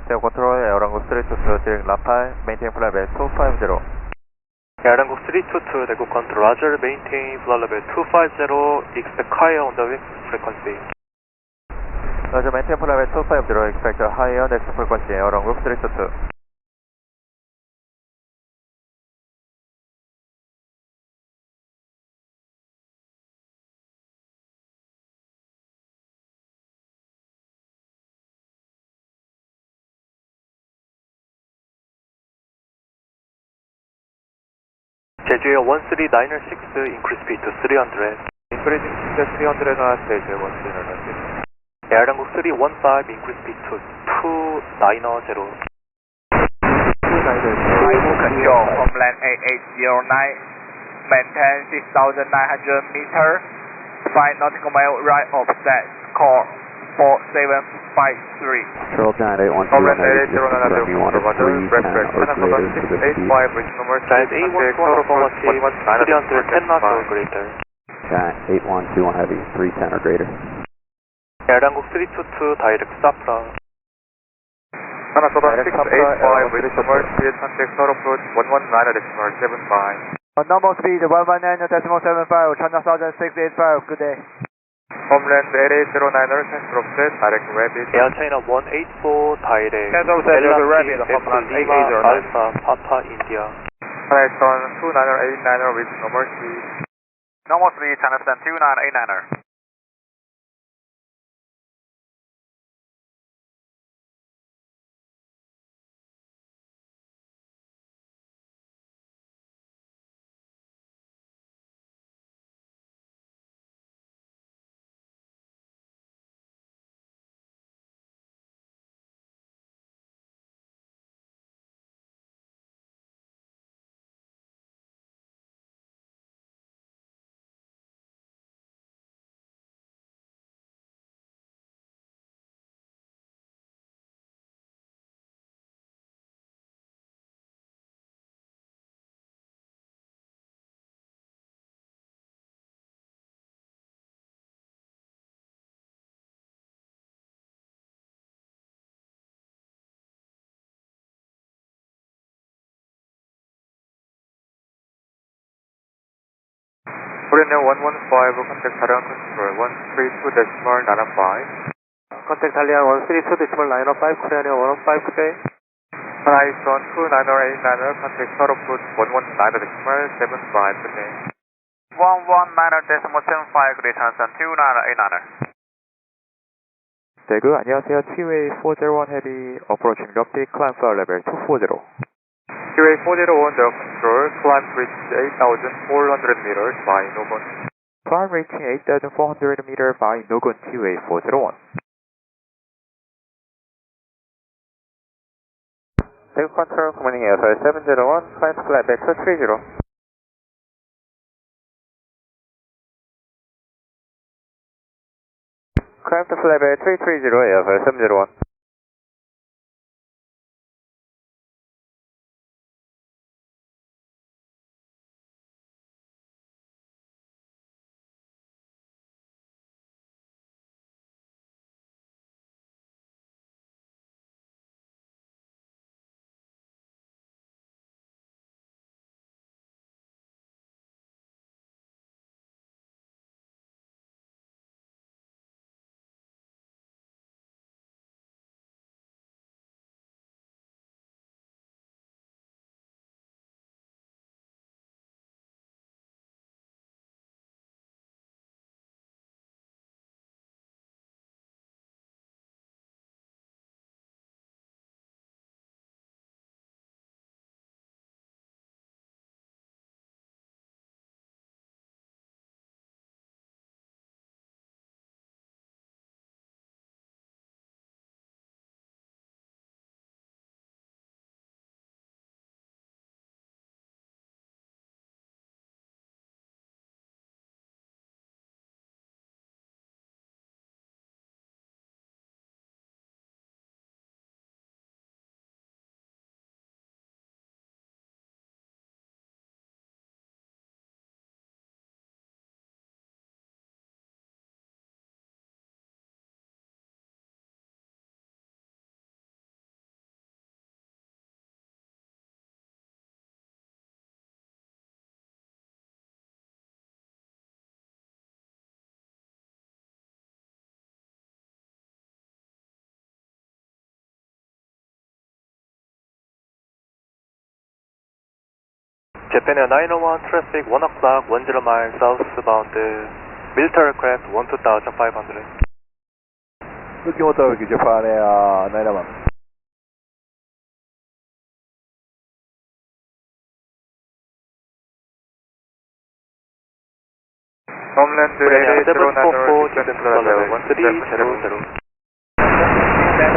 Daegu Control, Airline 322, Direct Lapal, maintain flight level 250. Airline 322, Daegu Control, Roger, maintain flight level 250, expect higher on the wind frequency. Roger, maintain flight level 250, expect a higher next frequency, Airline 322. 제주에 13996, increase speed to 300. Increasing to 300 on stage, 139. Airline 315, increase speed to 290. Daegu Control, Homeland 8809, maintain 6,900 meters, 5 nautical mile right offset, call 4753. Control Giant 812, Homeland this is 8809, you wanted Roger, 3, break 10 break, or greater for the speed. 685, reach number Giant 6, 812, contact 310 knots or greater. Giant 8121 Heavy, 310 or greater. Airline 322, direct Sapra. Minnesota 685, reach number 3, contact total approach 119.75. Normal speed 119.75, China Southern 685, good day. Homeland 8809, transfer offset, direct rapid. Air China 184, direct. Transfer offset, rapid, Lima, Homeland Alpha, Papa, India. Horizon 2989, reach number 3. Normal speed, China Southern 2989. Korean 115, contact Daegu Control 132.95. Contact Dalian 132.95, Korean 115, good day. Horizon 2989, contact total approach 119.75, good day. 119.75, good day, China Southern 2989. 대구, 안녕하세요. T-Way 401 Heavy, approaching lofty climb flight level 240. T-Way 401, Daegu Control, climb reach 8,400 meters by Nogun. Climb reaching 8,400 meters by Nogun, T-Way 401. Daegu Control, commanding ASR 701, climb flight level 230. Climb to flight level 330, ASR 701. Japan Air 901 traffic 1 o'clock 10 miles southbound military aircraft 12500. Looking at the Japan Air 901. Homeland Korean 8809 744 descend descend to to level level 300.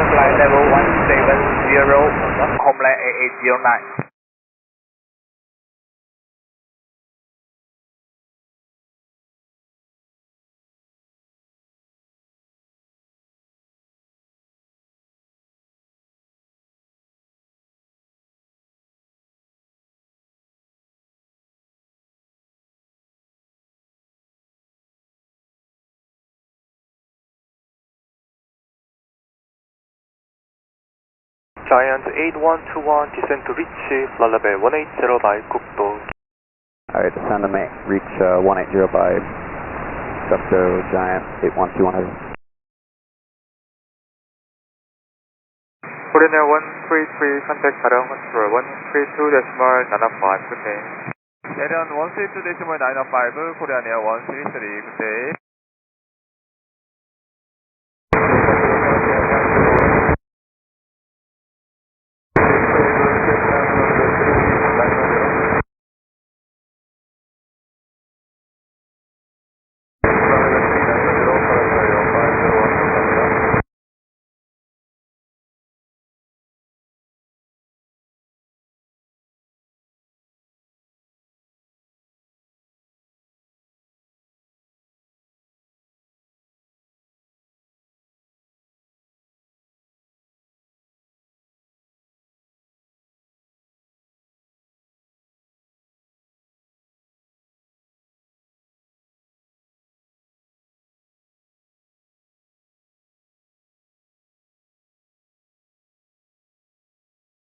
Flight level 170, Homeland 8809. Giant 8121 descend to reach flight level 180 by 국도. Alright, descend to reach 180 by Dr. Giant 8121 Heavy. Korean Air 133 contact Daegu Control 132.95. Good day. Korean 132.95, Korean Air 133, good day.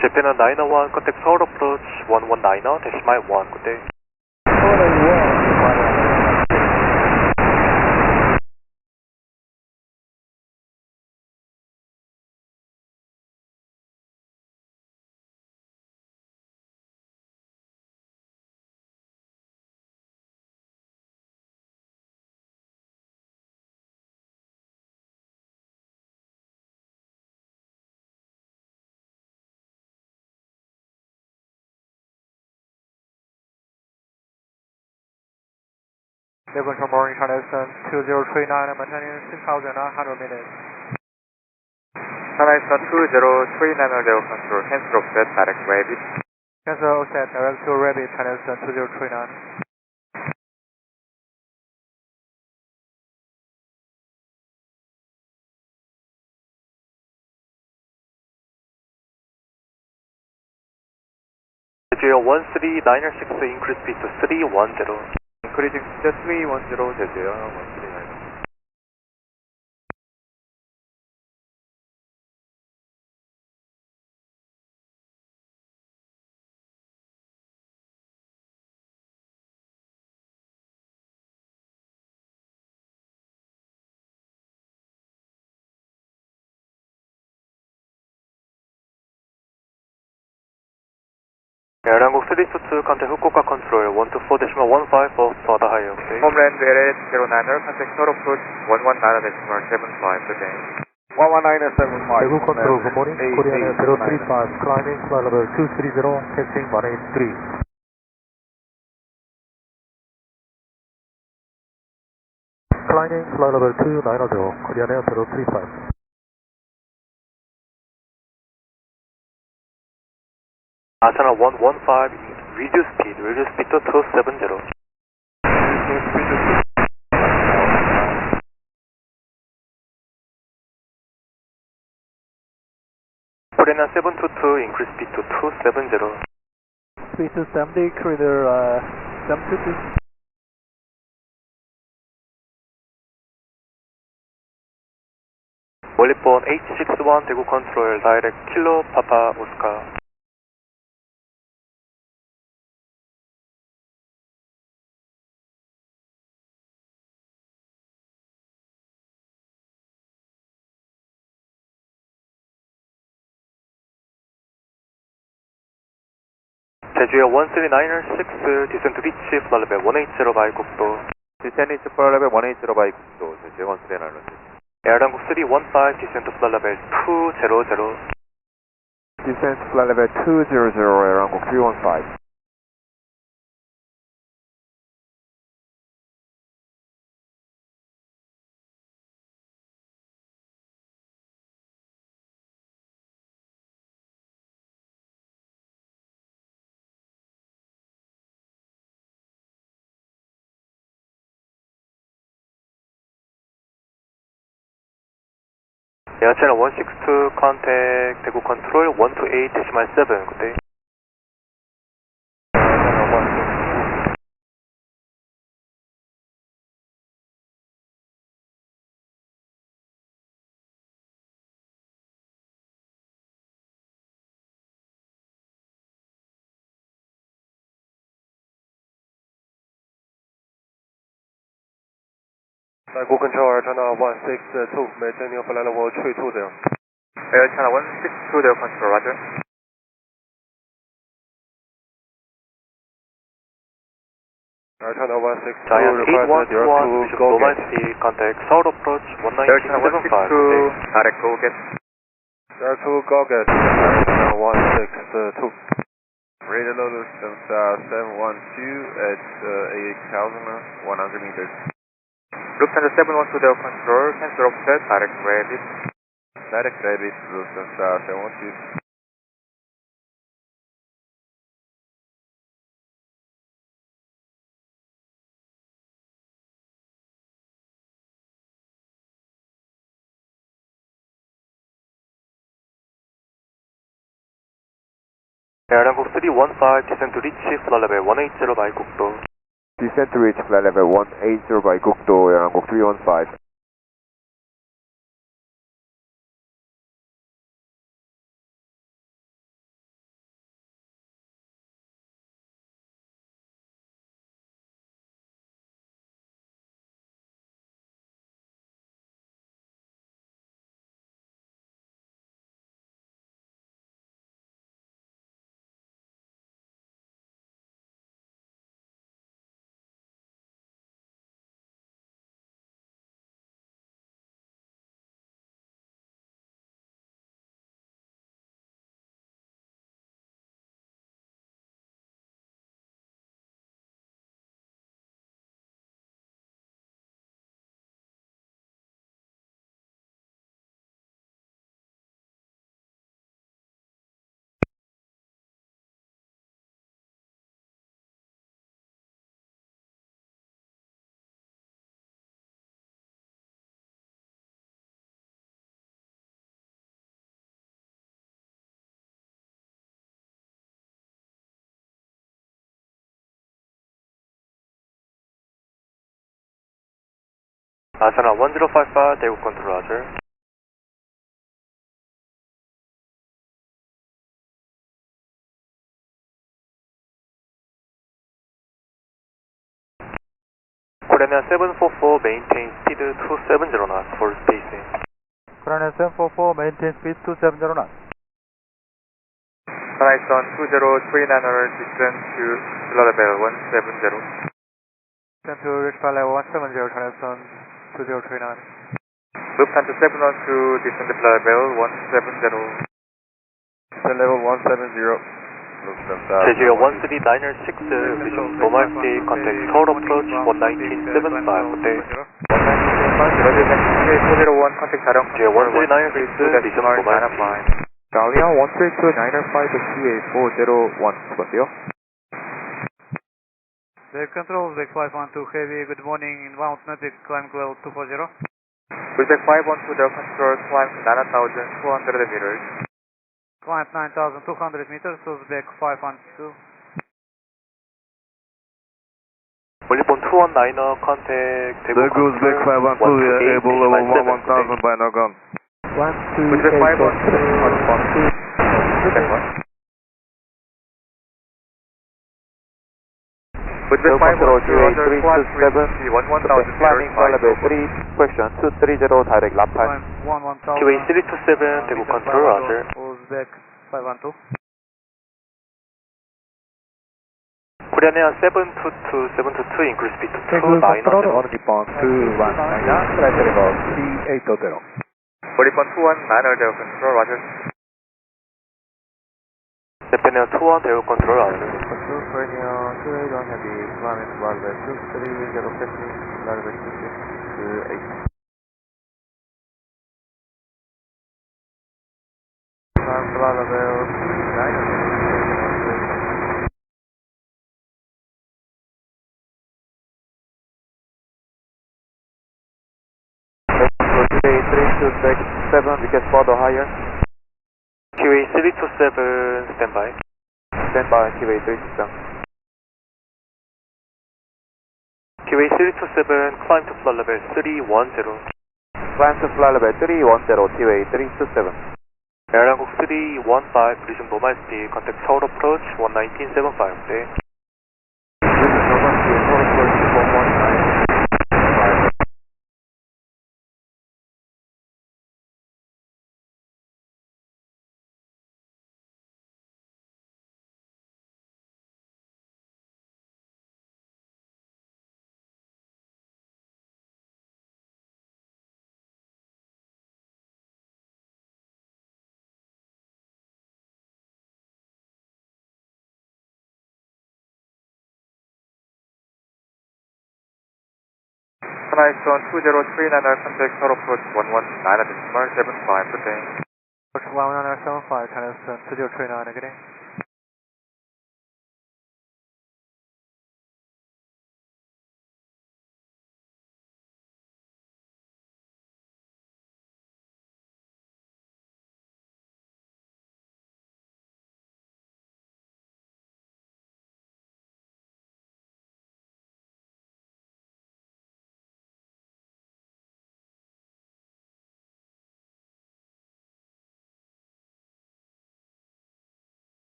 Japan Air 901 contact Seoul approach 119.1. Good day. Daegu Control morning Channel 2039 maintaining 6,100 minutes. Channel 2039 Daegu Control cancel offset direct rabbit. Cancel offset direct to rabbit Channel 2039. Jeju 13906 increase speed to 310. Increasing to 310 제주요 139. 한국 322 contact 후쿠오카 control 124.15 for further higher. Okay. Homeland 8809 contact Seoul approach 119.75. Good day. 119.75. Daegu Control, good morning. Korean Air 035, climbing flight level 230, taxiing 183. Climbing flight level 290, Korean Air 035. Channel 115, reduce speed to 270. Korean Air 722, increase speed to 270. Speed to 70, corridor 722. 멀리번 H61 대구 컨트롤 다이렉트 킬로 파파 오스카. 제주역 13996, descent reach flight level 180 by 국도. Descent reach flight level 180 by 국도. 제주역 13996. 에어당국 315, descent flight level 200. Descent flight level 200, 에어항공 315. 에어 채널 162, contact 대구 컨트롤 128.7, 굿데이. Daegu Control, channel 162, maintain your flight level 320. Air channel 162, Daegu Control, roger. Air channel 162, Giant requested your 8121, to go Normal get. City, contact South Approach Air channel 1975, 162, direct go get. Air 2, go get. Air channel 162. Radio load distance 712 at 8,100 meters. Lufthansa 712 Daegu Control, cancel offset, direct rabbit. Direct rabbit, Lufthansa 712. 에어당국 315, descent reach flight level 180 by 국도. Descent to reach flight level 180 by 국도, 에어항공 315. 아사나 1055, 대구 컨트롤, roger. 코리아는 744, maintain speed 270 knots for spacing. Korean 744, maintain speed 270 knots. Horizon 2039er, descent to flight level 170. Descent to reach flight level 170, Horizon 2039. Lufthansa 712, descent to flight level 170. Descent level 170. Lufthansa. 제주역 13996, vision normal city, contact South Approach 1975, 굿데이. 401, contact 자령. 제주역 13996, vision normal city. Dalian 132-905 CA401, 수고하세요. Daegu Control, Deck 512 Heavy, good morning, inbound Nautic, climb level 240. Deck 512 Daegu Control, climb 9,200 meters. Climb 9,200 meters to Deck 512. 올리본 219er, contact 대구 Daegu Deck 512, able level 11,000 by Nagam. Deck 512, Deck 512, 11,000 Climbing flight level 3, question 230, direct LAPAS. Climb 11,000. QA 327, 대구 컨트롤, roger. Deck 512. Korean Air 722 increase speed to Daegu 290. Control on Nippon 219, flight level 3800. Nippon 219 Daegu Control, roger. Japan Air 21 Daegu Control, roger. Korean Air 281 Heavy, climb in flight level 230, taxi, flight level 2628. Flight level 29. QA 327, we can further higher. QA 327, standby. Standby, QA 327. QA 327, climb to flight level 310. Climb to flight level 310, QA 327. Airline 315, resume normal speed, contact Seoul approach 11975. 네. Nice 2039, contact Seoul approach 119.75, good day. Approach 1975, channel 2039, good day.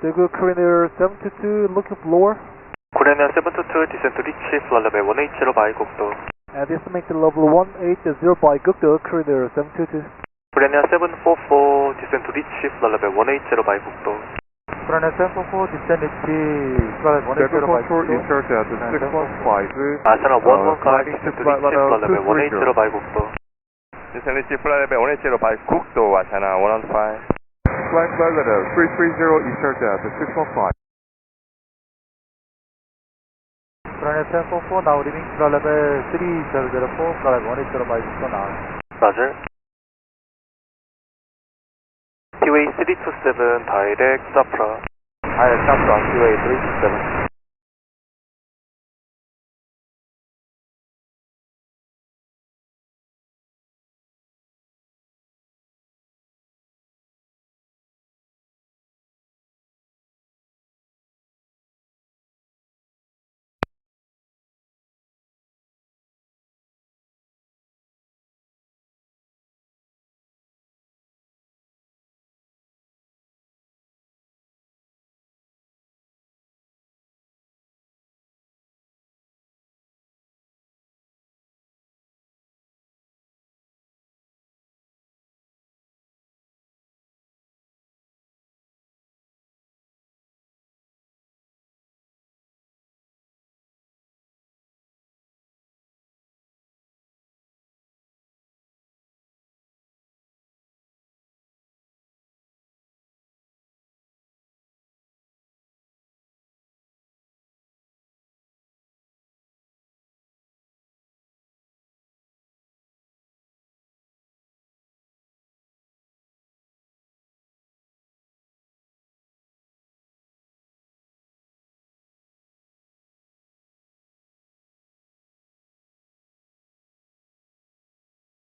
Daegu Korean Air 722, looking for lower. Korean Air 722, descend to reach flight level 180 by 국도. And estimated level 180 by Gukdo, Korean Air 722. Korean Air 744, descend to reach flight level 180 by 국도. Korean Air 744, descend to flight level 180 by Gukdo. insert at 615. Asana 115, descend to reach flight level 180 by 국도. Descend to flight level 180 by 국도, Asana 115. Flight level 330, insert at 615. Korean Air 744, now leaving flight level 3704, flight level 180 by Gukdo now. Roger. QA 327, direct Sapra. Direct Sapra, QA 327.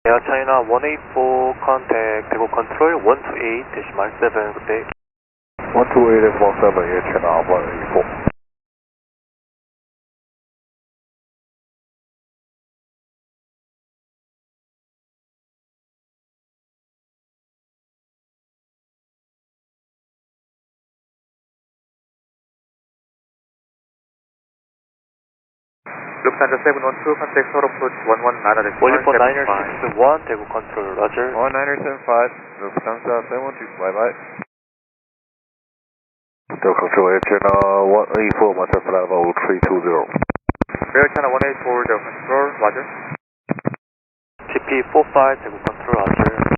Air China 184, contact Daegu Control 128.7, good day. 128.7, Air China 184. Lufthansa 712, contact Seoul approach 119.75. Volleyball 961, Daegu Control, roger. 1975, Lufthansa 712, bye bye. Daegu Control, Air Channel 184, myself level 320. Air Channel 184, Daegu Control, roger. GP45 Daegu Control, roger.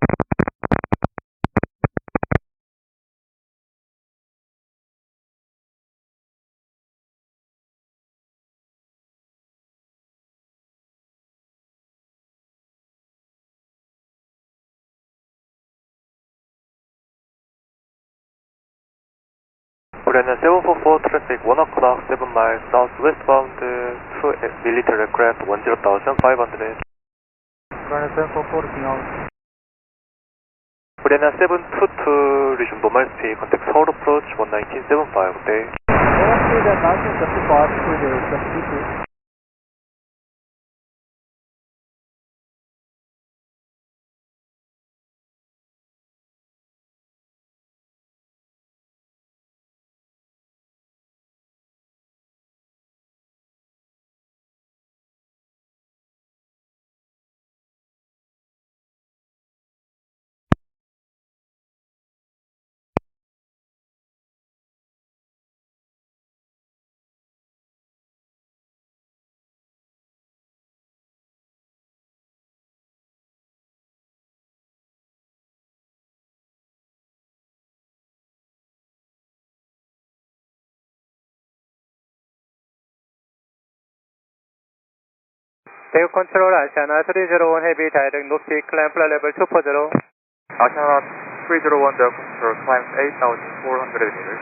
우리는 744 traffic 1 o'clock 7 miles southwestbound to military aircraft 10,500. Runway 744 reaching out. 우리는 722 resume normal speed contact Seoul approach 119.75. 네. Okay, then 1975 to the 22. Daegu Control, Asiana 301 Heavy, direct north climb flight level 240. Asiana 301, Daegu Control, climbs 8,400 meters.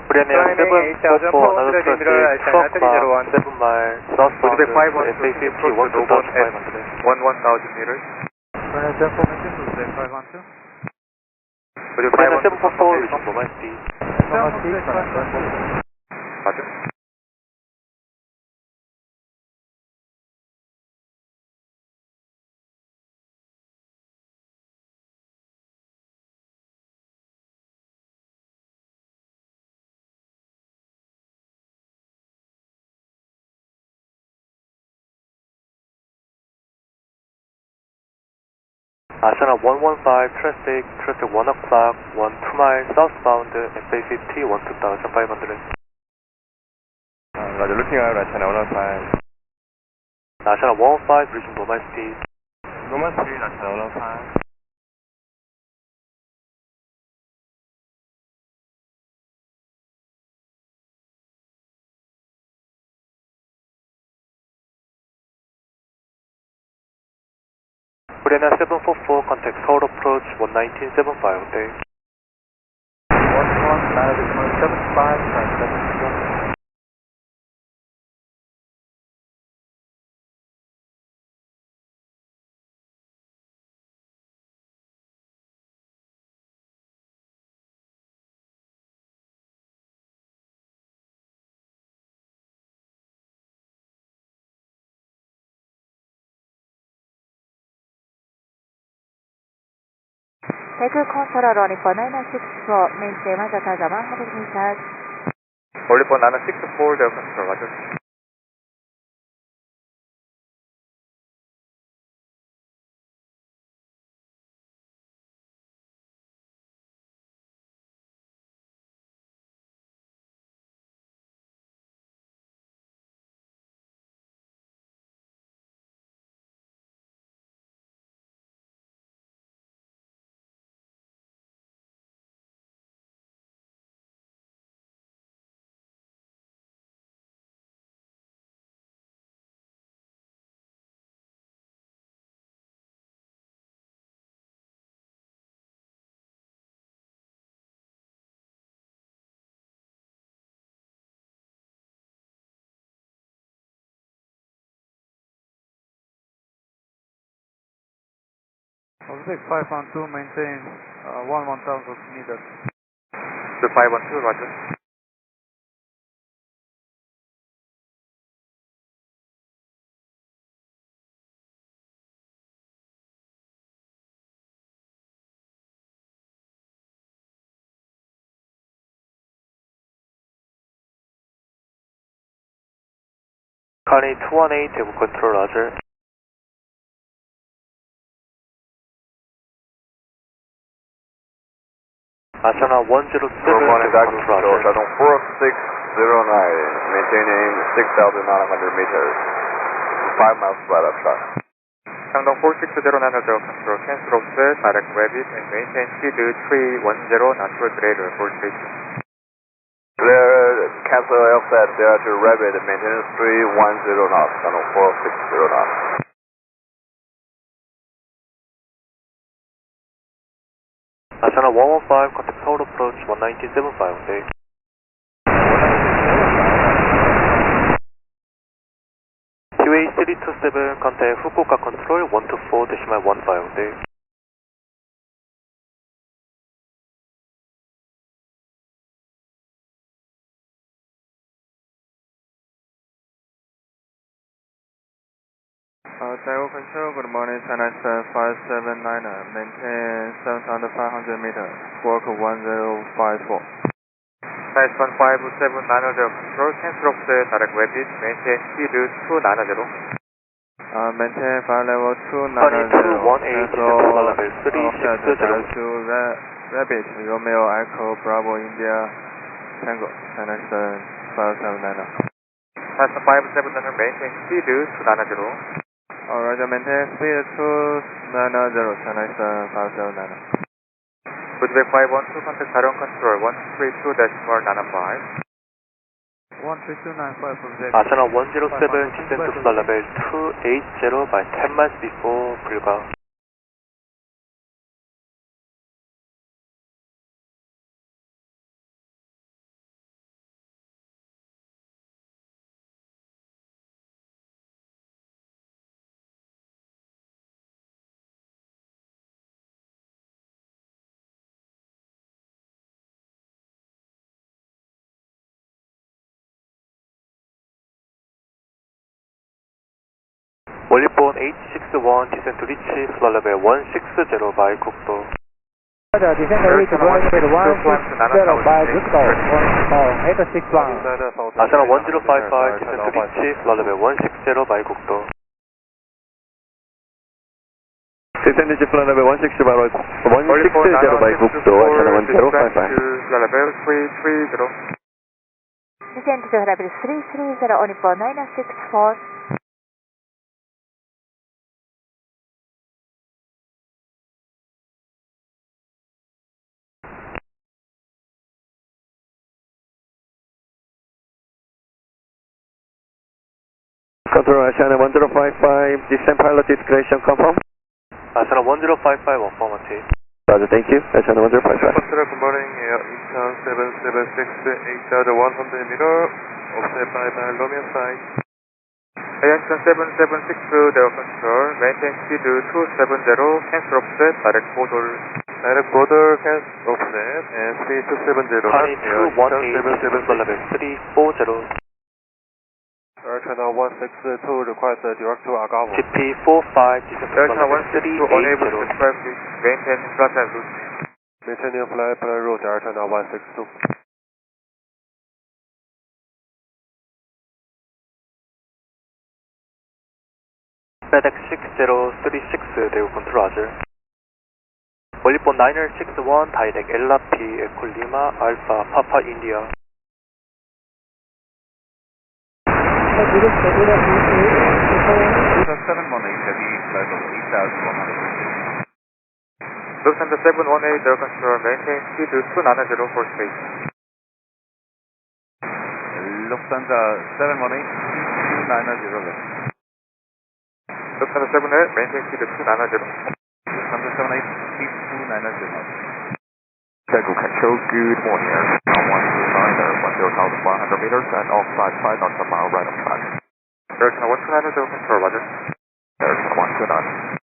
우리는 744 another traffic 2 o'clock 7 miles southbound to FA50 1,500. 1,000 meters. Runway 744 maintain to the 512. 우리는 744 resume normal speed. Normal speed, runway 744. roger. Asiana 115 traffic 1 o'clock 2 miles southbound FA50 12,500. Roger, looking out, Asiana 115. Asiana 115 resume normal speed. Normal speed, Asiana 115. 우리는 744 contact Seoul approach 119.75. 네. 11 management 75.7. Daegu Control running for 964, maintain Mazatazama, heading east. Only for 964, Daegu Control, roger. Object 512 maintain 1,000 meters. The 512, roger. Connie 218 Daegu Control, roger. Channel 107, Good morning, Daegu Control, Roger. channel 4609, maintaining 6,900 meters, 5 miles flat outside. 상동 4609 control, cancel offset, direct rabbit, and maintain speed 310 natural grade for station. Clear, cancel offset, there to rabbit, maintenance 310 knots, channel 4609. Channel 115, contact tower approach 119.75, okay. QA 327, contact Fukuoka control 124.15, okay. Daegu Control, good morning, Channel 579, maintain 7,500 meters, squawk 1054. Nice 15790 control, cancel offset, direct rabbit, maintain speed 290. Maintain flight level 290. 2218, descend to level 360. To Rabbit, Romeo Echo Bravo India Tango, Channel 579. Nice 15790, maintain speed 290. Roger, maintain speed 290, Channel 579. Goodback 512, contact Daegu Control 132.495. 13295 from there. Channel 107, descend to level 280 by 10 miles before 불가. 원리본 861, descend to reach flight level 160 by 국도. Roger, descend to reach flight level 160 by 국도, 861. Channel 1055, descend to reach flight level 160 by 국도. Descend to flight level 160 by 국도, channel 1055. level 330. Descend to level 330 on for 964. Control, channel 1055, descent pilot discretion confirm. Channel 1055, affirmative. Roger, thank you. Channel 1055. Control, good morning, Incheon 776, 8,100 meters, offset by Romeo side. Incheon 776, Daegu Control, maintain speed 270, cancel offset, direct border. Direct border, cancel offset, and speed 270. 2218, descend to level 340. Channel 162 requires a direct to Agavo. TP45, descend to Channel level 162, unable to 380. traffic, maintain flat and route. Maintaining flight plan route, Channel 162. FedEx 6036, 대구 컨트롤 Roger. 원리본 9061, 다이렉 엘라피, 에콜 리마, 알파, 파파, 인디아. Lufthansa 718 heavy flight level 8,100. Lufthansa 718, Daegu Control, maintain speed 290 for space. Lufthansa 718, 290. Lufthansa 718, maintain speed 290. Lufthansa 718, speed 290. Daegu Control, good morning. Now 129, 10,100 meters and offside 5 knots a mile right of track. Direction 129, Daegu Control, Roger. Direction 129.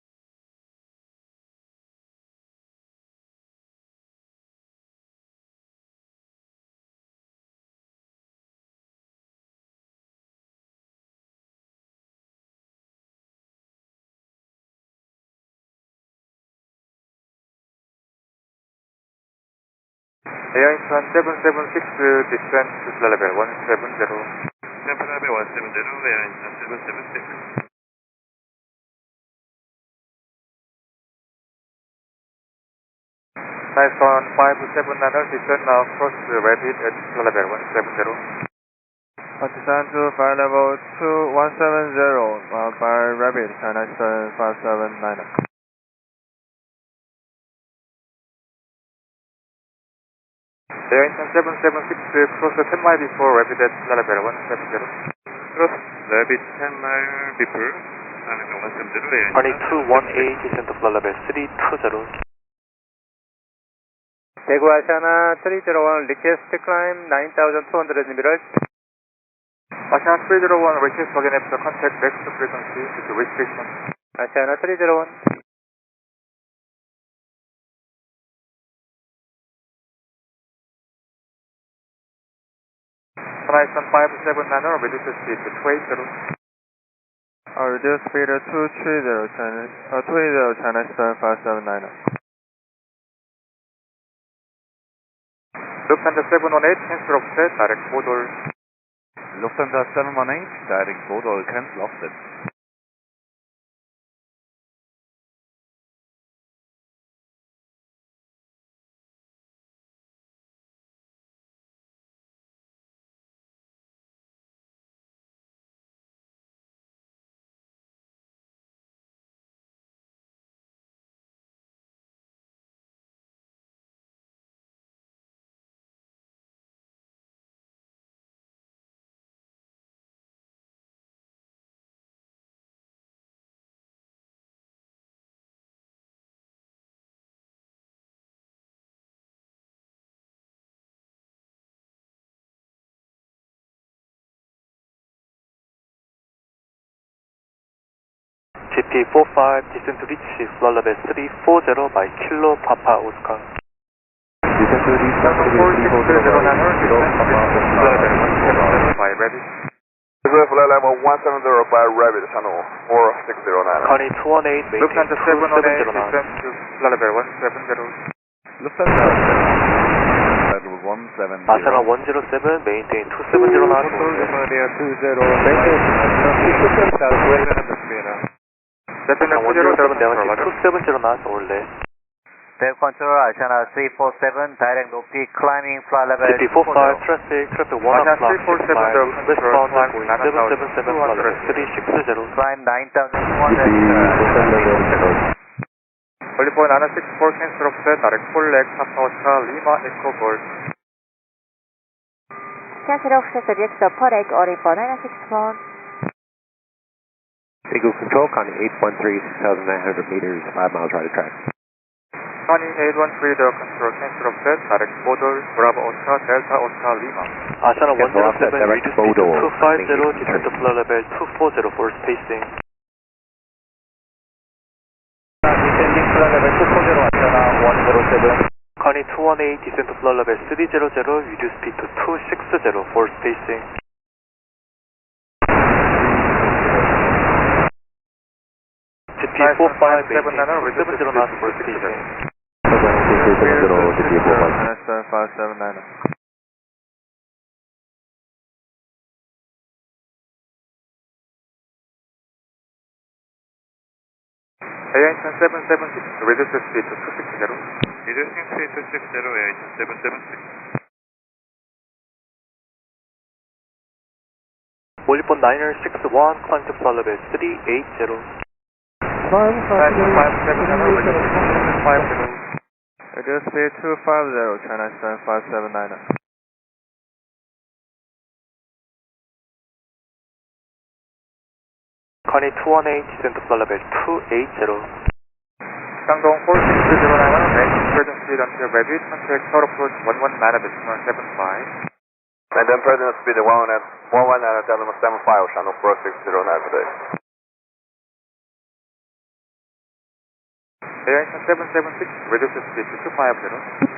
Air Incheon 776, descend to level 170. Descent level 170, Air Incheon 776. Nice on 579, descend now cross rapid at level 170. Descend to flight level 2170 by rapid, China 579. Air Incheon 776, cross 10 mile before rapid at level 170. Cross rapid 10 mile before, China 170. Honey 218, descend to flight level 320. Daegu Asiana 301, request to climb 9,200 meters. Asiana 301, request again after contact next frequency with restriction. Asiana 301. Nice on 579, reduce speed to 280. Reduce speed to 230, China 579. Lufthansa 718, cancel offset, direct Bodol. Lufthansa 718, direct Bodol, cancel offset. GP45, descend to reach flight level 340 by Kilo Papa Oscar. Descend to reach flight level 340 by rapid. Flight level 170 by rapid, channel 4609. Honey 218, maintain Lufthansa 718, 2709. descend to flight level 170. Lufthansa flight level 170. Asiana 107, maintain 2709. Japan 107, 내가 2709 올래. Daegu Control, Asiana 347, direct no peak, climbing flight level GP45, traffic 1 Asiana o'clock, 347, westbound climb going 777, flight level 360. climb 9,200. Only point 964, cancel offset, direct full leg, Papa Oscar, Lima, Echo Gold. Cancel offset, subject to Poreg, only point 961. Daegu Control, Connie 813, 6,900 meters, 5 miles right of track. Connie 813, the control, cancel offset, direct Bodol, Bravo Oscar, Delta Oscar, Lima. Asiana Cancel offset, 107, direct reduce speed to Bodol, 250, descend to flight level 240 for spacing. Descending flight level 240, Asiana 107. Connie 218, descend to flight level 300, reduce speed to 260 for spacing. GP45, maintain 2709 for spacing. China 579. Air Incheon 776, reduce speed to 260. Reducing speed to 60, Air Incheon 776. 올리본 961, climb to flight level 380. Climb 579, reduce speed to 250. Reduce speed 250, China 579. Connie 218, descend to flight level 280. Shandong 4609, maintain present speed until rapid, contact third approach 119.75. Maintain present speed 119.75, channel 4609 today. Air Incheon 776, reduce speed to 250.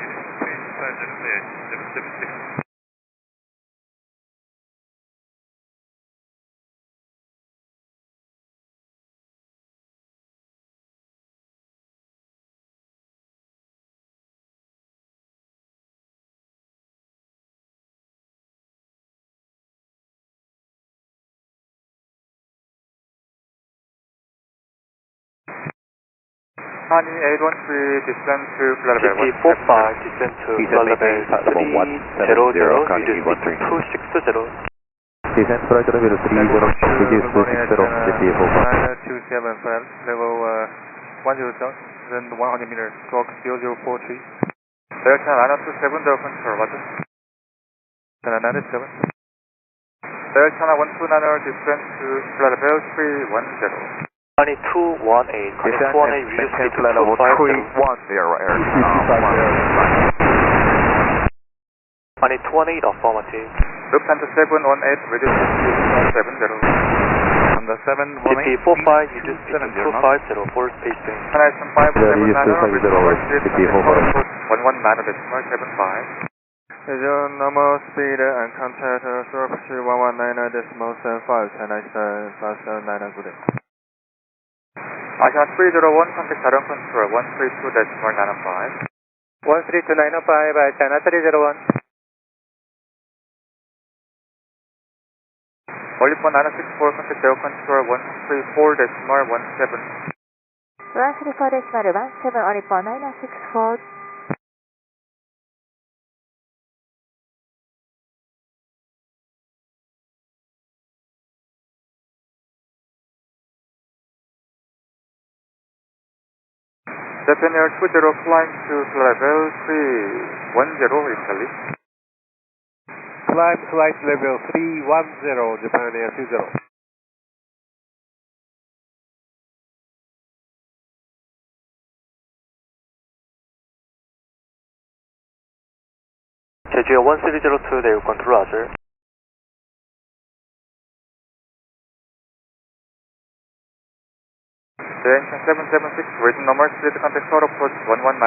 Honey 813, descend to flight level TP45, descend to flight level 300, reduce speed to 260. Descend flight level 30, reduce to 60, GP45. 275, level 107, then 100 meters, stroke 0043. Daegu Channel 927, Daegu Control, roger. Channel 97. Daegu Channel 129, descend to flight level 310. Honey 218, Honey 218, reduce speed to 250. 310, Honey 218, affirmative. Lufthansa 718, reduce speed to 270. On the 718. TP45, reduce speed to 250, forward spacing. Channel 579, GP45. 119.75. Your normal speed and contact stroke 119.75, Channel 759. Asha 301, contact Daegu Control 132.905. 132.905, China 301. Olipon 964, contact Daegu Control 134.17. 134.17, Olipon 964. Japan Air 20, flying to level 310, Italy. Climb flight level 310, Japan Air 20. 제주역 1302, Daegu Control, roger. Engine 776, region number, speed contact total approach 119.75.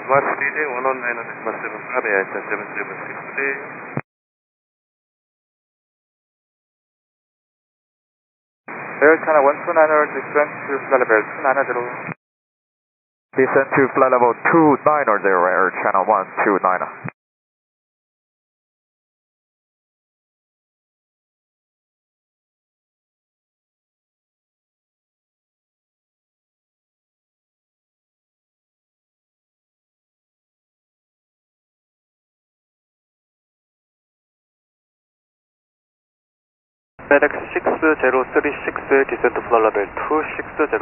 What speed 119.75, Aircraft 776. Daegu Channel 129, descend to flight level 290. Descend to flight level 290, Air Channel 129. FedEx 6036, descend to flight level 260.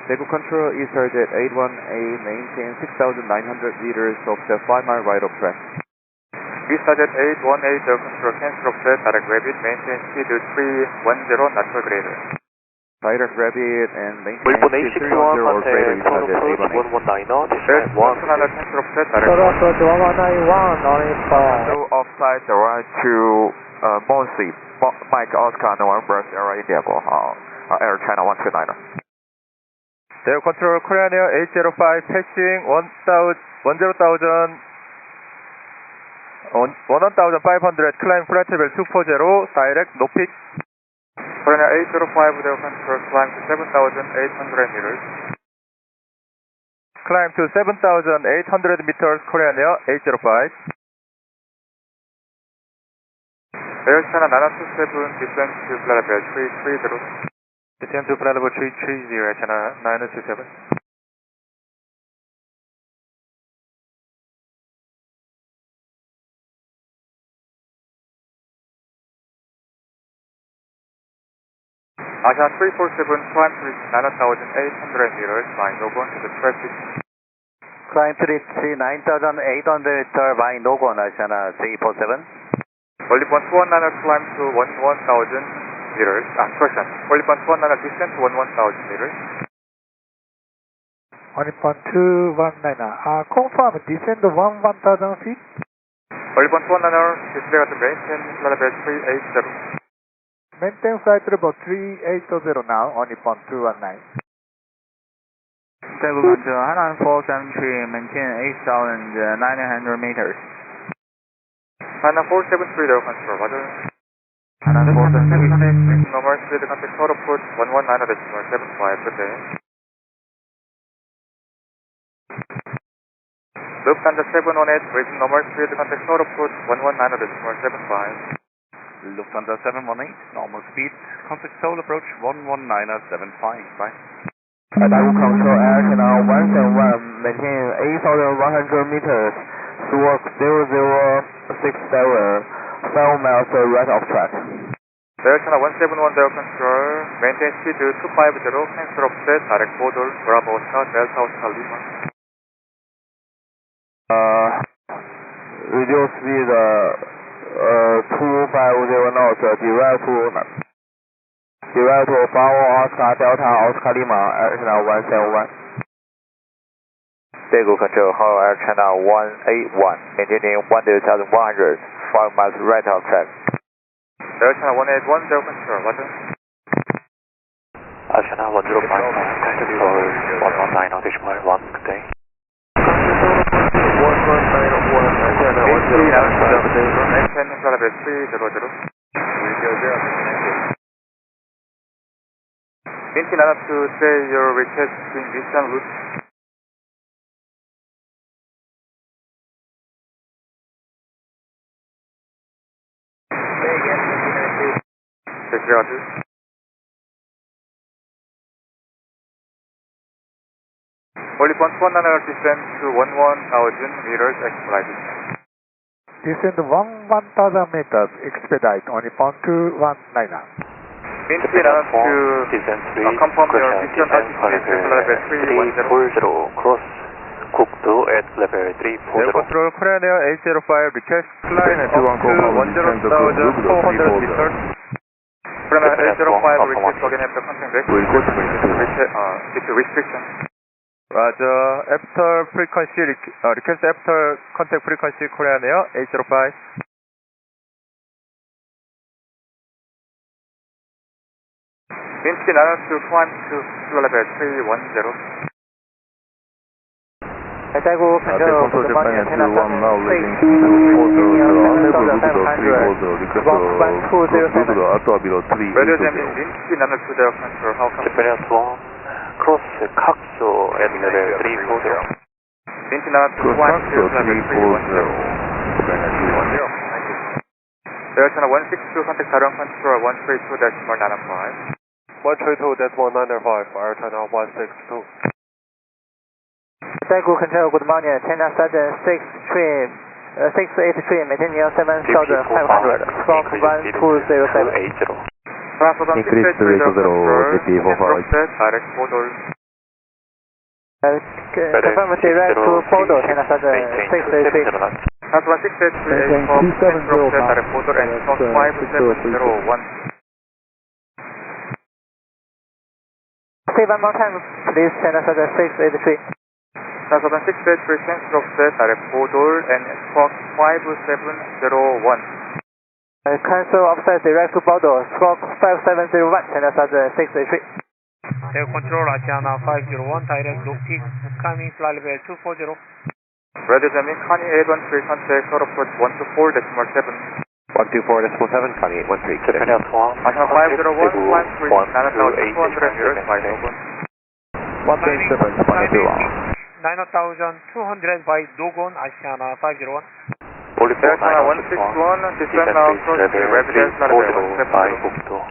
Daegu Control, East Target 81A, maintain 6,900 meters, offset 5-mile right of track. East Target 818, Daegu Control, cancel offset, direct rapid, maintain speed 310, natural grade. Direct rapid and maintain Olipon speed 310 A61, or greater, East contact Target total approach 818. 119, descend 1. cancel offset, direct Total approach 1191, Olipon. So offside the right to Monsi, Mike Oscar November, Sierra India, Air China 129. Daegu Control, Korean Air 805, passing 1,500, climb flight level 240, direct no pitch. Korean Air 805, Daegu Control, climb to 7,800 meters. Climb to 7,800 meters, Korean Air 805. Air China 927, descend to flight level 330. Descend to flight level 330, Air China 927. Asha 347, climb to 9,800 meters, flying over to the traffic. Climb to reach 9,800 meters by Nogon, China 347. Olipon 219, climb to 1,000 meters. Correction. Olipon 219, descend to 1,000 meters. Olipon 219, confirm descend 1,000 feet. Olipon 219, disregard to maintain flight level 380. Maintain flight level 380 now, Olipon 219. Daegu Control, Hainan 473, maintain 8,900 meters. Hainan 473, Daegu Control, roger. Hainan 473, number speed contact total approach 119.75, good day. Lufthansa 718, region normal speed, contact total put 119.75. Lufthansa 718, normal speed, contact Seoul approach 119.75. Bye. Daegu Control Air Channel 171, maintain 8,100 meters, stroke 0067, 5 miles right of track. Air Channel 171 Daegu Control, maintain speed 250, cancel offset, direct border, Bravo Oscar, Delta Oscar Lima. Reduce speed 250 knots, direct to Bravo Oscar Delta Oscar Lima, Air Channel 171. Daegu Control, hold Air Channel 181, maintaining 1,100, 5 miles right of track. Air Channel 181 Daegu Control, roger. Air Channel 1059, Daegu Control 119.1, good day. Maintain flight level 300. Maintain enough to say your request in mission route. Disregard. Only point 100 descent to 11,000 meters expedited. Descend 1,000 meters, expedite, only point 219. Maintain enough to confirm your mission altitude level 310. cross 국도 at level 340. Daegu Control, Korean Air 805, request flight to 10,400 meters. Korean Air 805, request again after contact back. Restriction. Roger, after frequency, request after contact frequency, Korean Air 805. Maintain enough to climb to level 310. Daegu Control, good morning, Channel 7, Radio Jamming, maintain enough to Daegu Control, how come? Japan 1, cross 각소 at level 340. Maintain enough to climb to level 310. Air Channel 162, contact Daegu Control 132.95. 132.95, Air Channel 162. Daegu Control, good morning, Channel 683, maintaining 7,500, stroke 1207. Increase to rate 0, GP 45. Direct border. Confirm direct to Bodo, Channel 683. Transfer 683, direct border and cross 5701. Say one more time, please, Channel 683. Transfer 683, cancel offset, direct border and cross 5701. Cancel offset direct to Bodo, stroke 5701, Channel 683. Daegu Control, Asiana 501, direct Northeast, climbing flight level 240. Radio Jamming, Connie 813, contact total port 124.7. 124.7, Connie 813. Japan 1, Asiana 501, climb 9,200 meters by Dogon. 137, Connie 21. 9,200 by Dogon, Asiana 501. Air Channel 161, descend now cross the rapid level 170. 국도.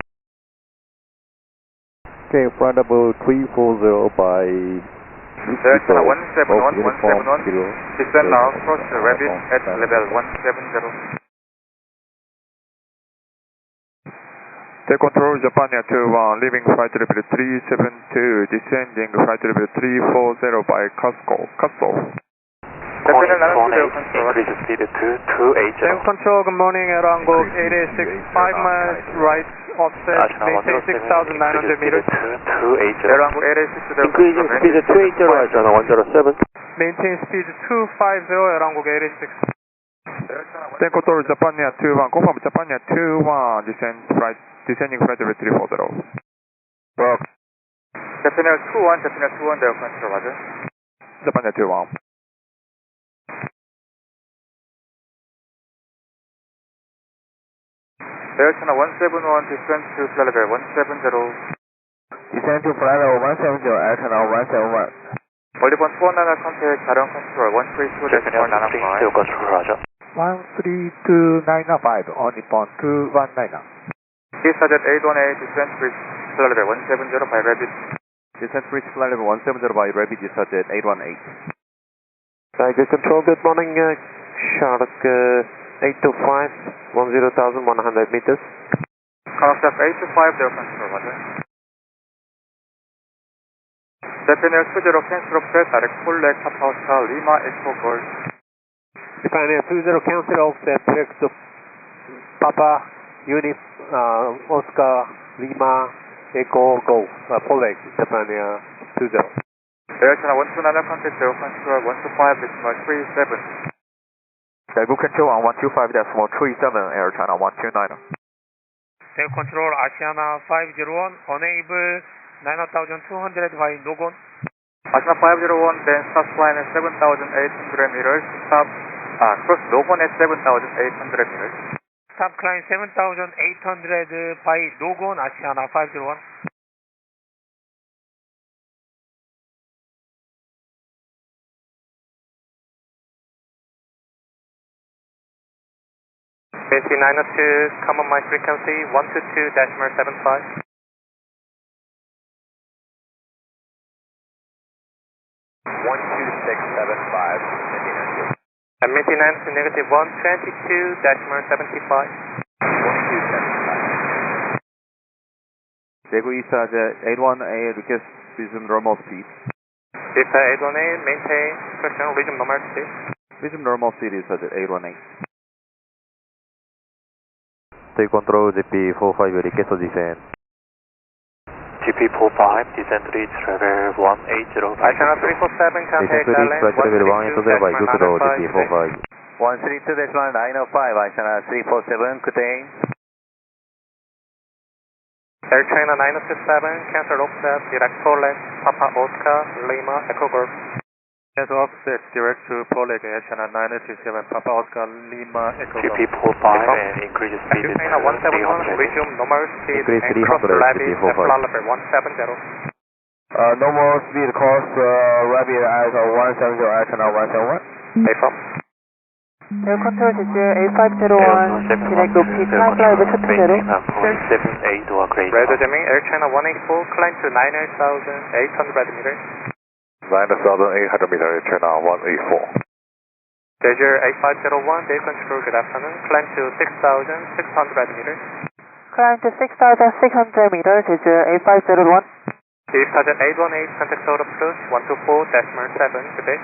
Okay, flight level 340 by... Air Channel 171, descend now cross the rapid at level 170. Daegu Control, Japan Air 21, leaving flight level 372, descending flight level 340 by Kasso. Increase speed to 280. Daegu Control, good morning, Airangok 886, 5 miles right offset, maintain 6,900 meters. Airangok 886, Increase speed to 280, Asiana 107. Maintain speed 250, Airangok 886. Daegu Control, Japan Air 21, confirm Japan Air 21, descending flight level 340. Japan Air 21, Daegu Control, roger. Japan Air 21. Air Channel 171, descend to flight level 170. Descend to flight level 170, Air Channel 171. 올리본 219 contact Daegu Control 132-195. Daegu Control, roger. 13295 on Nippon 219. Dispatch 818 descent bridge flight level 170 by Rabbit. Descent bridge flight level 170 by Rabbit dispatch at 818. Daegu Control, good morning. Shark 825, 10,100 meters. Contact 825 Daegu Control, roger. Japan Air 20 cancel offset direct full leg Papa Oscar Lima Echo Golf. Japan Air 20 cancel offset direct to Papa Unit Oscar Lima Echo Golf. Full leg Japan Air 20. Air Channel 129 contact Daegu Control 125.37. Daegu Control on 125.37 Air Channel 129. Daegu Control Asiana 501 unable 9,200 by Nogon. Asiana 501 then start flying at 7,800 meters. Stop cross Nogon at 7,800 meters. Stop climb 7,800 by Nogon Asiana 501. AC 902, common my frequency 122-75. And maintenance to negative 122-75. Daegu dispatch at 818 request resume normal speed. If 818, maintain pressure, resume normal speed. Resume normal speed is at 818. Daegu Control GP45 request descent. GP45, descent reach level 180. Asiana 347, contact Descent reach flight level 180 by Gukdo GP45. 132.905, Asiana 347, good day. Air China 927, cancel offset, direct Poland, Papa Oscar, Lima, Echo Golf. Cancel offset direct to Poland, Air China 927, Papa Oscar, Lima, Echo Golf. GP45 and increase speed is China 171, resume normal speed Increase and cross 300 levy, GP45. flight level 170. Normal speed course, Rabbit at 170, Air China 171. Affirm. Daegu Control 제주 A501 direct 높이 climb flight level 220. 78 or greater. Radar jamming, Air China 184, climb to 9,800 meters. 9,800 meters, Air China 184. Daegu A501, Daegu Control, good afternoon, climb to 6,600 meters. Climb to 6,600 meters, 제주 A501. Chief Sergeant 818, contact tower approach 124-7, good day.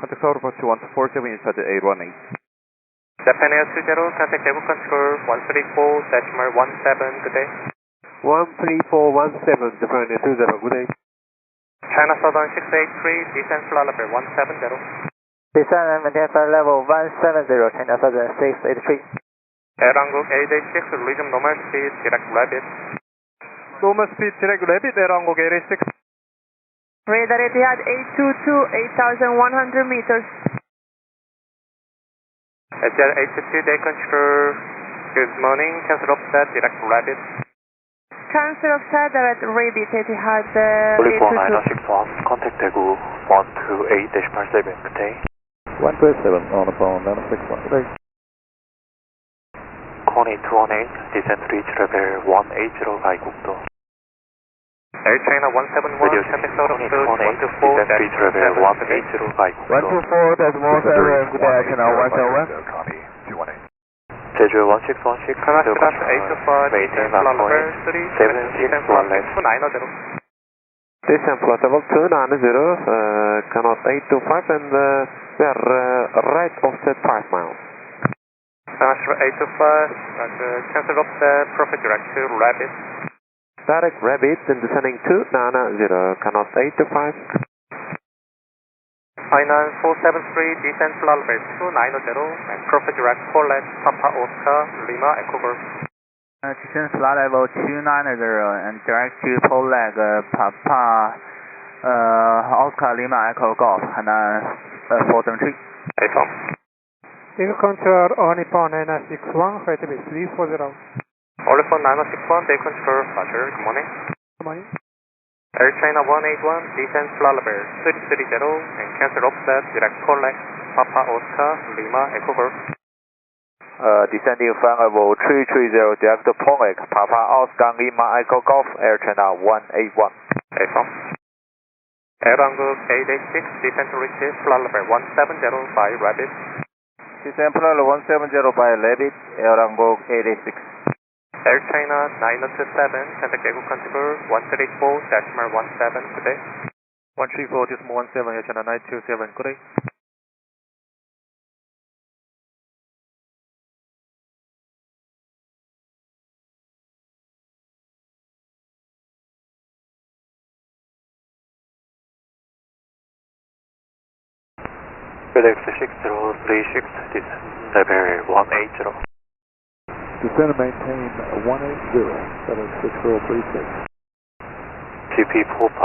Contact tower approach 1247 is at 818. Japan Air 20, contact Daegu Control 134-17, good day. 13417, Japan Air 20, good day. China Southern 683, descent flight level 170. Descent and maintain flight level 170, China Southern 683. Air Hanguk 886, resume normal speed, direct Rabbit. Normal speed direct Rabbit Air Hanguk 886. Radar Etihad 822, 8,100 meters. Etihad 822, Daegu Control, good morning, cancel offset, direct Rabbit. Cancel offset direct Rabbit Etihad Olympic 822. 961, contact Daegu 128-87, good day. 127 on the phone 961. Good day. Connie 218, descent reach level 180 by Gukdo. Air China 171, contact tower approach 124, descent reach level 180 by Gukdo. 124.17, good day, Air China 171. Jeju 1616, Canada 825, maintain flight level 376, left 290. Descent flight level 290, Canada 825, and we are right offset 5 miles. Canada 825, cancel offset, profit direct to Rabbit. Direct Rabbit and descending 290, Canada 825. Finance 473, descent flight level 290, and profit direct Poland, Papa Oscar, Lima, Echo Golf. Descent flight level 290 and direct to Poland, Papa Oscar Lima Echo Golf, and 473. Affirm. Daegu Control Nippon 961, flight level 340. Olympic 961, Daegu Control, roger, good morning. Good morning. Air China 181, descend flight level 330 and cancel offset, direct collect, Papa Oscar, Lima, Echo Golf. Descending flight level 330, direct collect, Papa Oscar, Lima, Echo Golf, Air China 181. Affirm. Airanguk 886, descend to reach flight level 170 by Rabbit. Descend flight level 170 by Rabbit, Airanguk 886. Air China 927, contact Daegu Control 134-17, good day. 134.17, Air China 927, good day. FedEx 6036, descend level 180. Descend and maintain 180, FedEx 6036. GP45,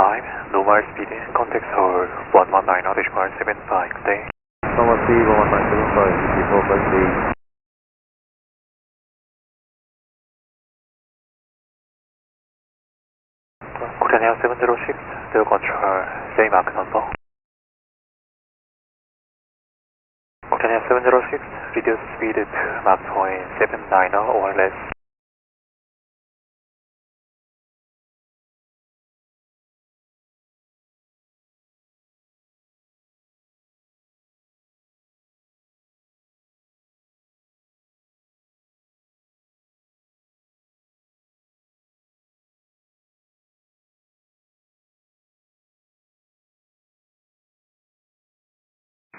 normal speed, contact Seoul 119.75, good day. Normal speed 119.75, GP45, Korean 706, Daegu Control, same mark number. Korean 706, reduce speed to Mach 0.79 or less.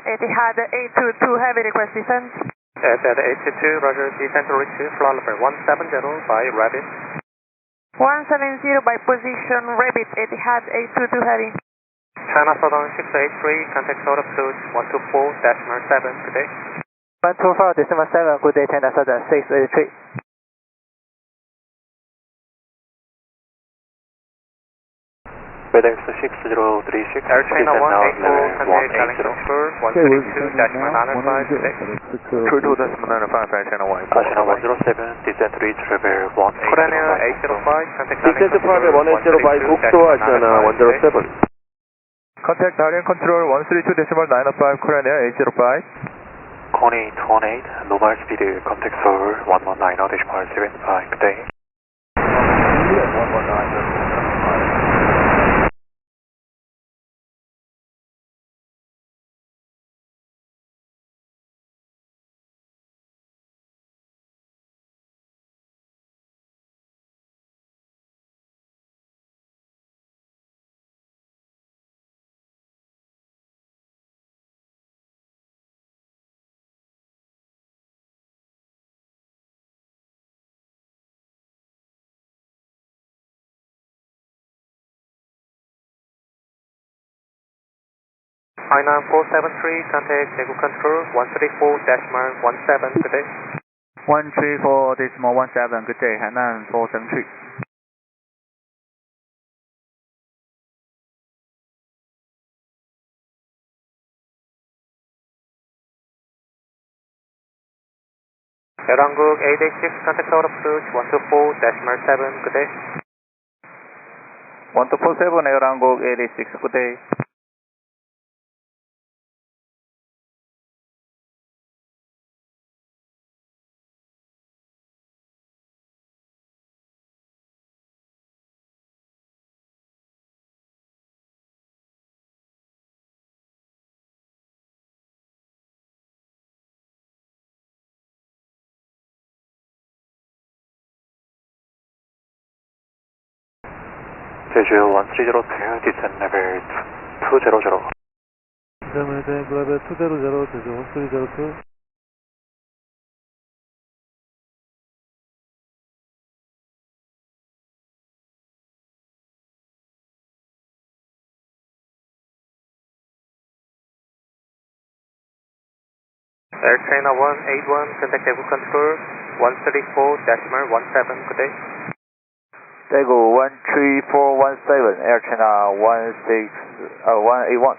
Etihad 822 heavy request descent. Etihad 822, roger, descent to reach flight level 170 by Rabbit. 170 by position, Rabbit, Etihad 822 heavy. China Southern 683, contact South approach 124-7, good day. 124.7, good day, China Southern 683. FedEx 6036, Air China 184, contact Challenge Control 132-905, good day. 32.905, Air China 181. China 107, descent to reach level 180. Korean 805, contact Descent to Private 180 by 국도 China 107. Contact Daegu Control 132.905, Korean Air 805. Coney 218, normal speed, contact Seoul 119.75, good day. 119. I9473, contact Daegu Control 134-17, good day. 134.17, good day, Hainan 473. Airanguk 886, contact South approach 124-7, good day. 1247, Airanguk 886, good day. Jeju 1302, descent level 200. Maintain level 200, Jeju 1302. Air China 181, contact Daegu Control 134-17, good day. Daegu 13417, Air China 181.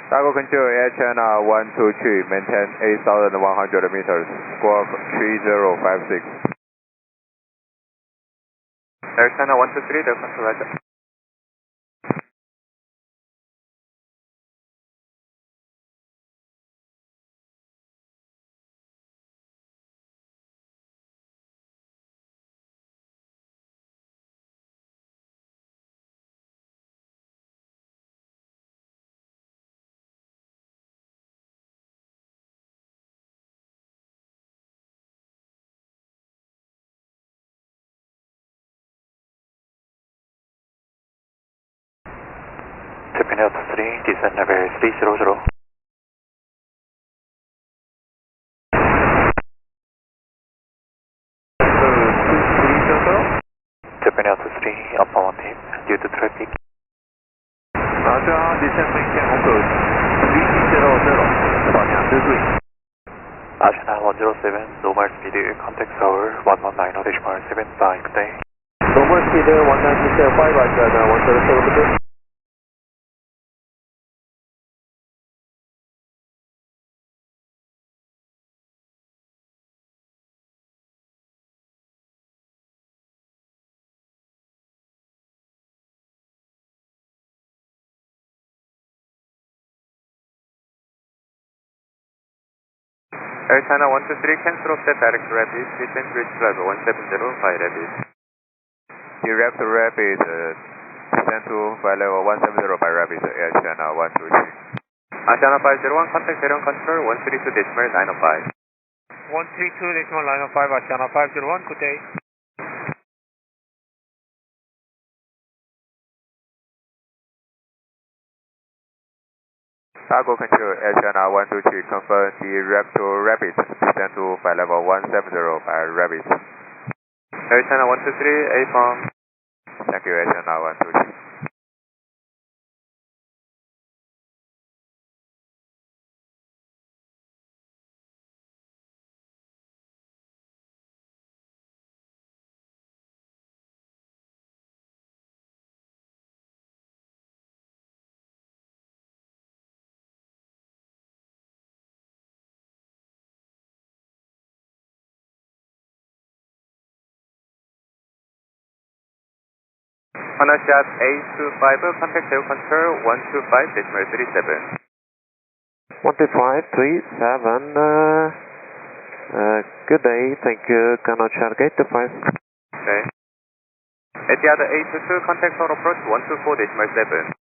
Daegu Control, Air China 123, maintain 8,100 meters, squawk 3056. Air China 123, Daegu Control, roger. Japan Air 3, descent level 300. Japan Air 3, upper 1 team, due to traffic. Roger, descent maintain on code 300, 방향 늦은. Ashana 107, normal speed, contact Seoul 119.75, good day. Normal speed 190.5, Ashana 107, good day. Air China 123, cancel offset direct rapid, descend bridge level 170 by rapid. Direct rapid, descend to flight level 170 by rapid, Air China 123. Asiana 501, contact Daegu Control 132.905. 132.905, Asiana 501, good day. Daegu Control, Air China 123, confirm direct to rapid, descend to flight level 170 by rapid. Air China 123, Apron. Thank you, Air China 123. Honashot A25, contact Daegu Control 125.37. 125.37, good day, thank you, Honashot Gate 5. Okay. Etihad A22, contact Seoul approach 124.7.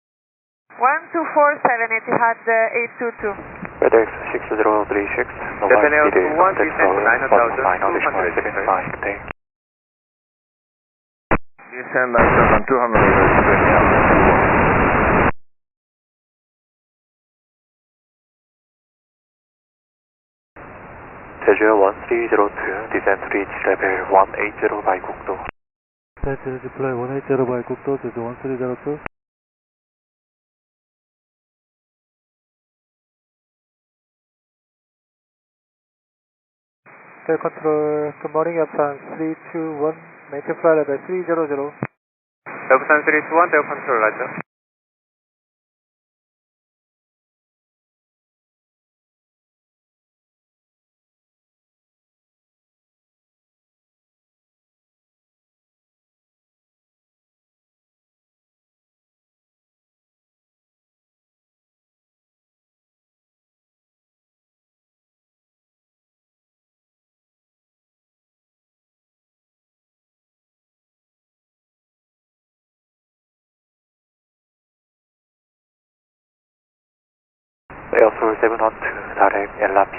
1247 Etihad 822. FedEx 6036, normal Japan Air speed, 21, contact descend Seoul to 119.75, good day. Descend less than 200 meters, Japan Air 21. Daegu 1302, descent to reach level 180 by 국도. Descent to fly 180 by 국도, Daegu 1302. Daegu Control, good morning, Apron 321, maintain flight level 300. Busan 321, Daegu Control, roger. Air Seoul 712, direct LRP.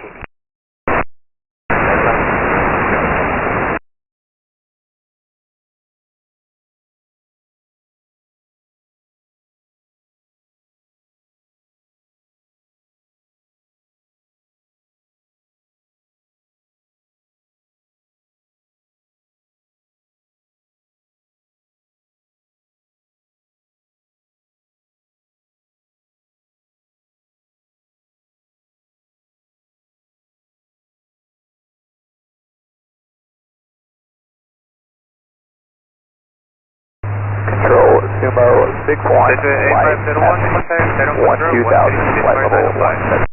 Sumo 61, flight A501, contact Daegu Control 12000, flight level 170.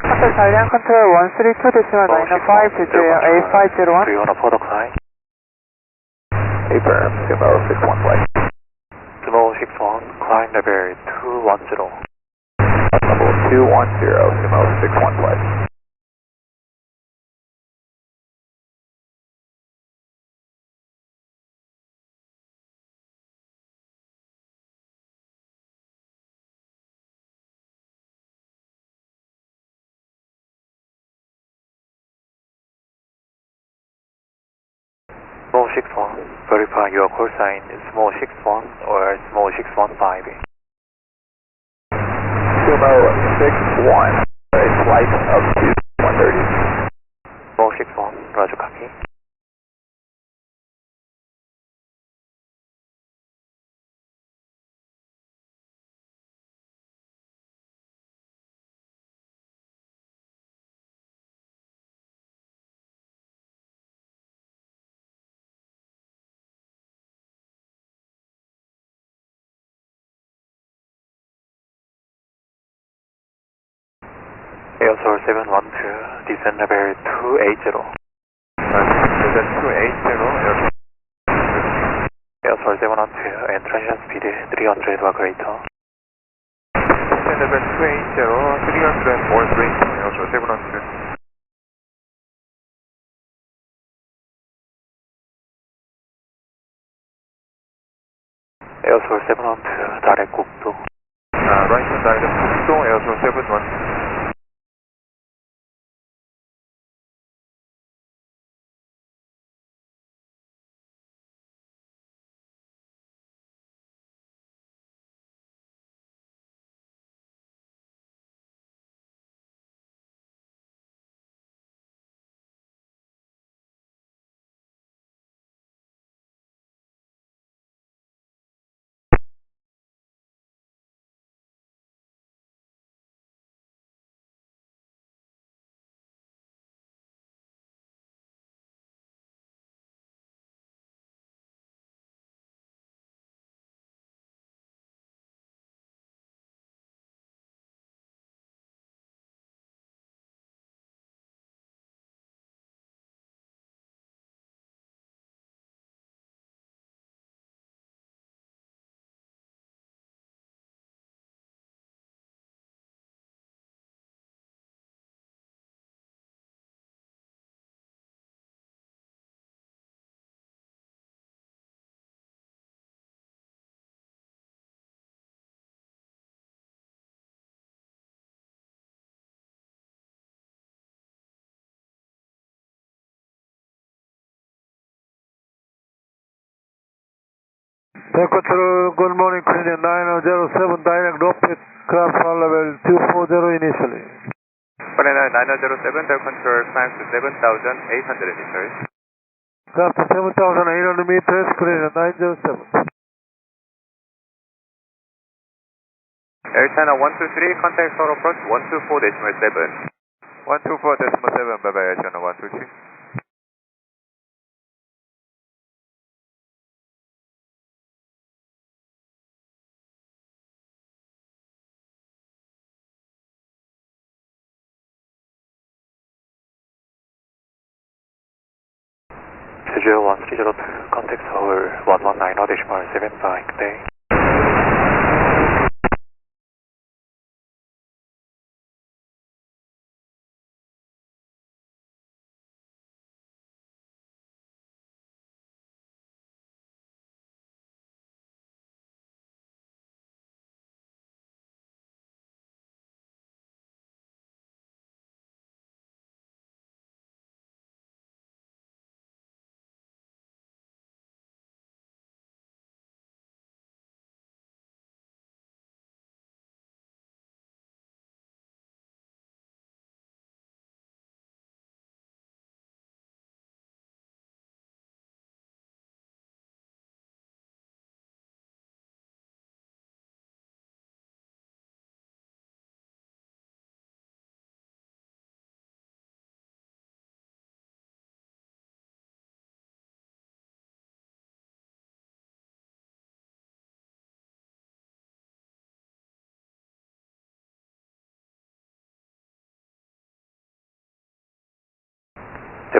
컨트롤 관련 컨트롤 132.905 제주에어 A501. Do you want a product sign? Apron, Sumo 61 flight. Sumo 61, climb level 210. Level 210, Sumo 61 flight. Small 61, verify your call sign small 61 or small 615. Sumo 61, a flight up to 130. Small 61, roger copy. Air Source 712, descend level 280. Descend 280, Air Source 712, and transition speed 300 or greater. descend level 280, 300 or greater, Air 712. Air Source 712, direct 국도. Right to direct 국도, Air 712. Daegu Control, good morning, Korean 9007, direct rapid craft level 240 initially. Korean 9007, Daegu Control climbs to 7,800 meters. Craft to 7,800 meters, Korean 907. Air China 123, contact total approach 124.7. 124.7, bye bye, Air China 123. 제주 1302, contact Seoul 119.75, good day.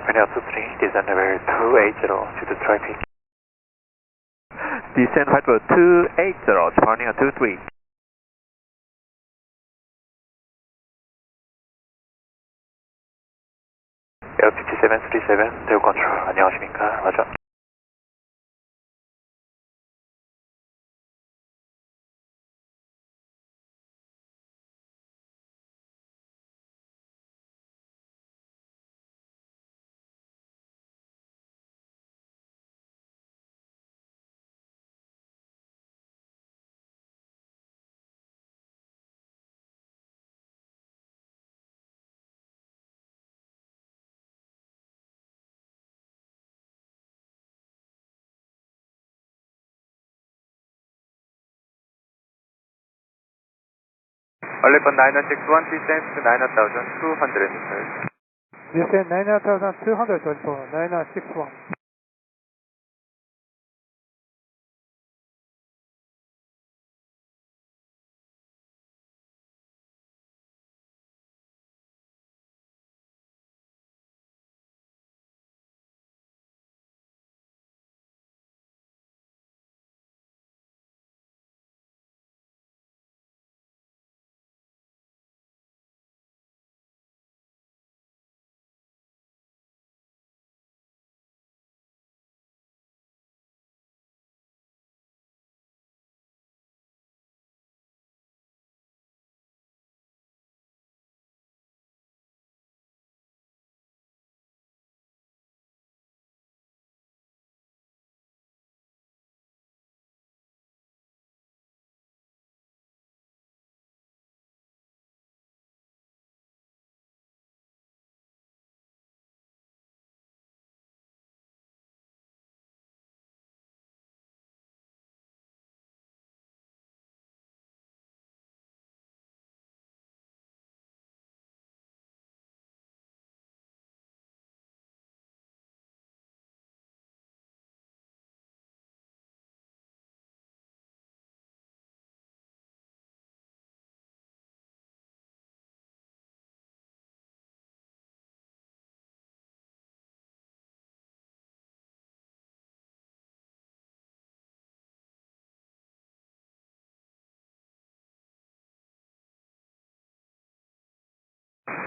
Japan 23, descent level 280 to the traffic. Descent flight level 280, turning on 23. LPT 737, Daegu Control, 안녕하십니까? 맞아. Olipon 9061, descent to 9,200 meters. Descent 9,200, 9061.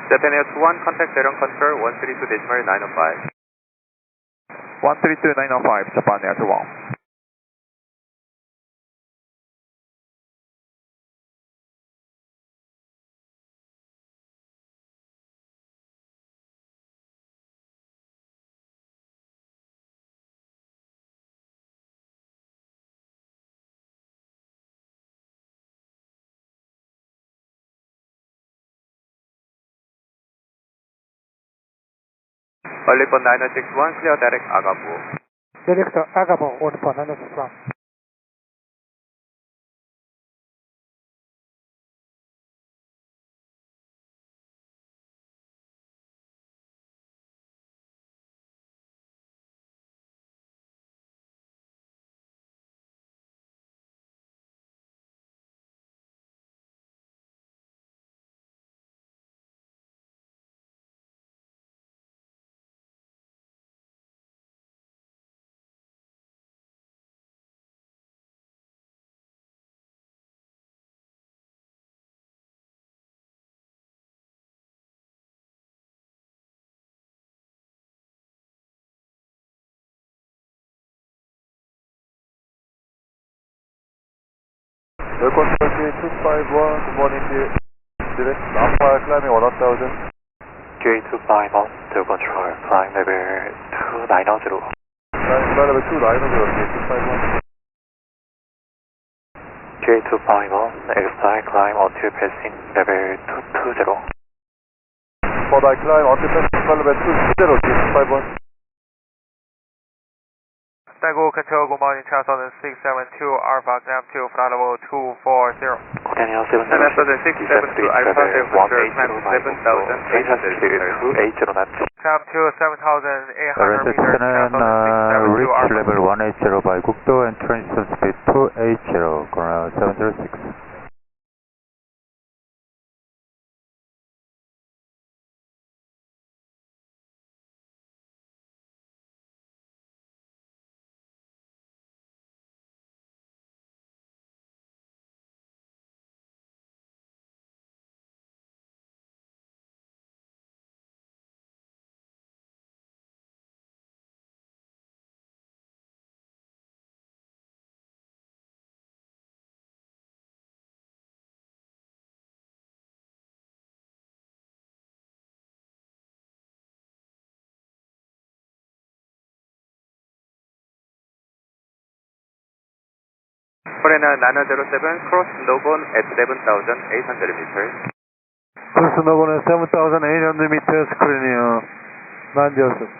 Japan Air 21, contact Daegu Control 132.905. 132.905, Japan Air 21. Olipon 9061, clear direct Agabu. Director Agabo, Olipon 961. Daegu Control 251, good morning to you. Direct Alpha climbing 1000. QA251, Daegu Control, flying level 290. Flight level 290, QA251, X-Fly climb until passing level 220. For I climb until passing flight level 220, QA251. Daegu Control, good morning, 차선은 672 Alpha, climb to flight level 240. 고대네요 706, 차선은 672 Alpha, Daegu Control, climb 7,800 meters. 280 knots. Climb to 7,800 meters, RSX는 차선은 672 reach Alpha. level 180 by 국도 and transition speed 280, ground 706. Foreigner 907, cross Nogon at 7,800 meters. Cross Nogon at 7,800 meters, Korean 906.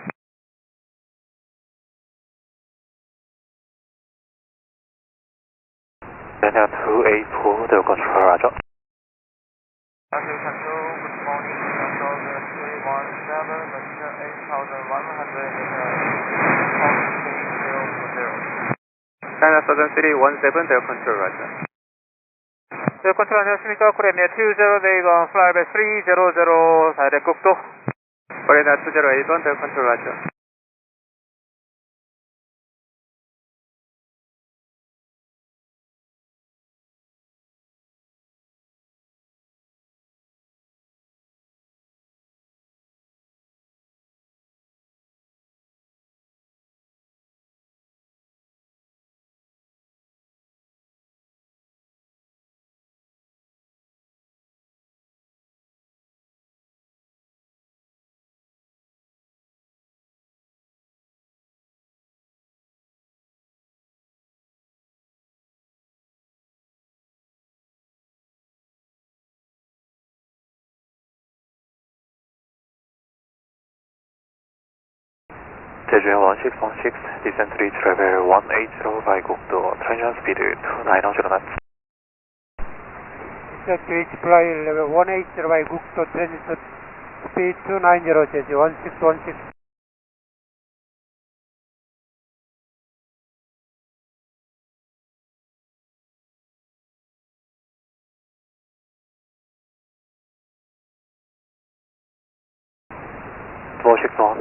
Channel 284, Daegu Control, Roger. Daegu Control, good morning, 317, position 8,100 meters, China Southern City 17, Daegu Control, Roger. Daegu Control 안녕하십니까? 코리아미아 20 Daegu Flyback 300 사이렉 국도. Foreigner 208, Daegu Control, Roger. Daegu 1616, descent reach level 180 by 국도, transition speed 2900 knots. QH fly level 180 by 국도, transition speed 290, 제지 1616.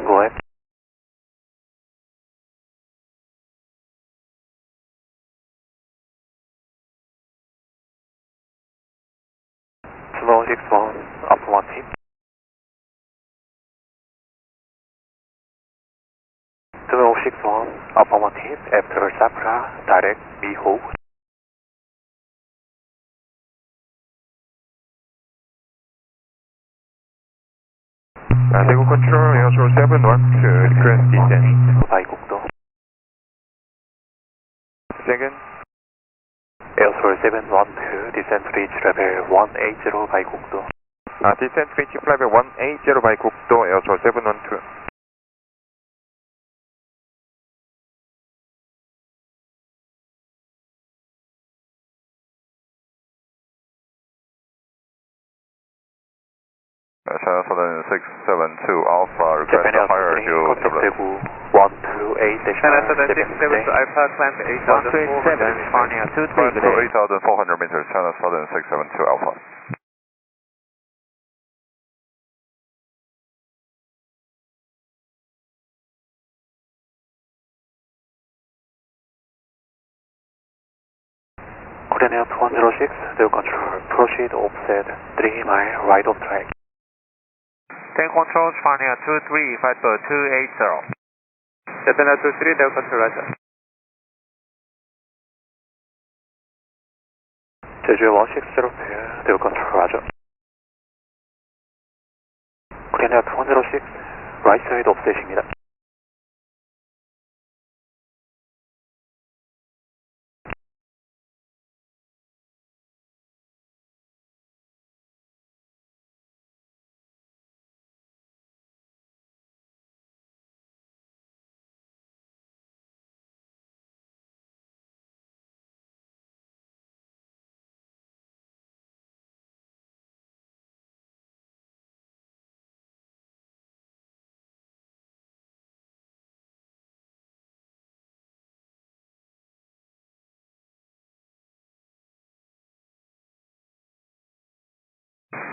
go ahead. Slow 61, affirmative. Slow 61, affirmative, after Sapra, direct, Miho. Daegu Control, Airshore 712, request descent. by 국도. Second. Airshore 712, descent reach level 180 by 국도. Descent reach level 180 by 국도, Airshore 712. China Southern 672 Alpha, request a higher due Daegu 128 China Southern 672 Alpha, climb 8,400 8,400 meters, China Southern 672 Alpha. Korean Air 206, Daegu Control, proceed offset 3 mile right of track. Daegu Control, China 23, flight 280. China 23, Daegu Control, Roger. Daegu 160, Daegu Control, Roger. Korean Air 206, right side offset입니다.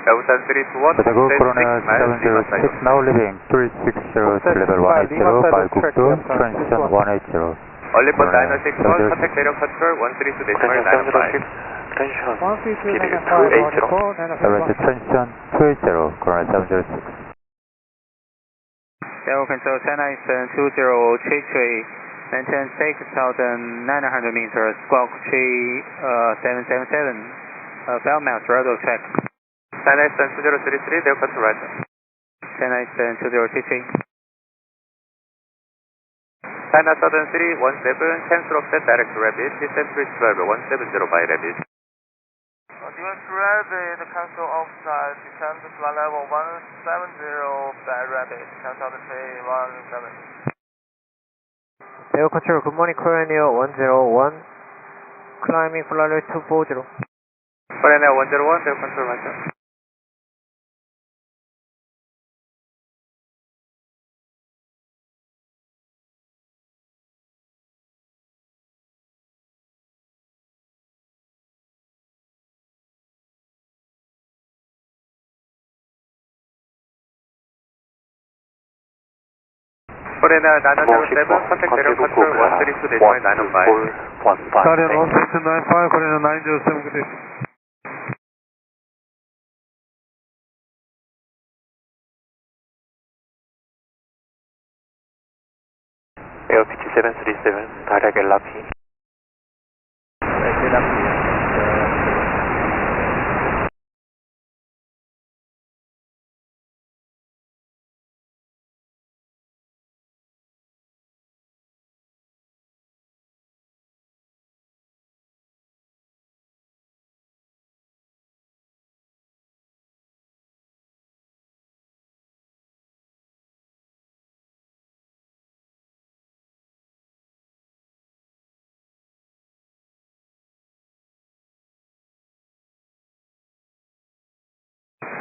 Daegu Corona 706, now leaving 360 to level 180 by 국도, transition 180. Olympic 961, contact Daegu Control 132 decimal 905. Transition speed 280. Transition 280, Corona 706. Daegu Control, China Eastern 2033, maintain 6,900 meters, squawk 3777, file maps, radar track. China Eastern 2033, Daegu Control, Roger. China Eastern 2033. China Southern 317, cancel offset direct to Rabbit, descent 312 170 by Rabbit. Direct Rabbit, cancel offset, descent to flight level 170 by Rabbit, cancel the 317. Daegu Control, good morning, Korean Air 101, climbing flight level 240. Korean Air 101, Daegu Control, 맞죠? Korean Air 907, contact Daegu Control 132.905. Korean 1695, Korean 907, good day. AOPT 737, direct LRP.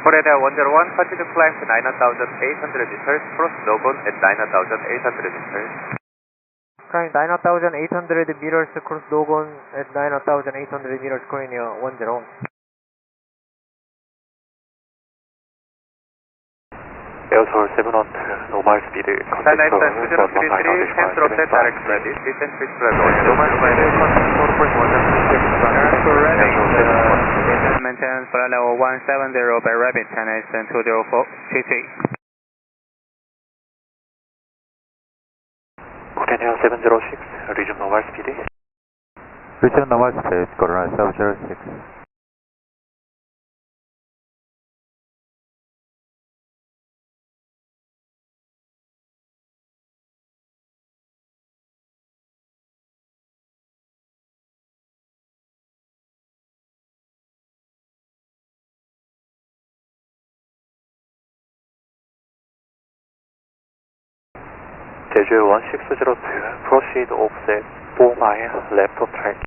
Korean Air 101, continue climb to 9,800 meters, cross Dogon at 9,800 meters. Climb 9,800 meters, cross Dogon at 9,800 meters, Korean Air 101. Air Seoul 712, normal speed, contact China Seoul Eastern 2033, cancel offset direct to Rabbit, descent 312 normal speed, maintain flight level 170 by Rabbit, China Eastern 20433. Korean Air 706, resume normal speed. Resume normal speed, Korean 706. Daegu 1602, proceed offset 4 mile left of track.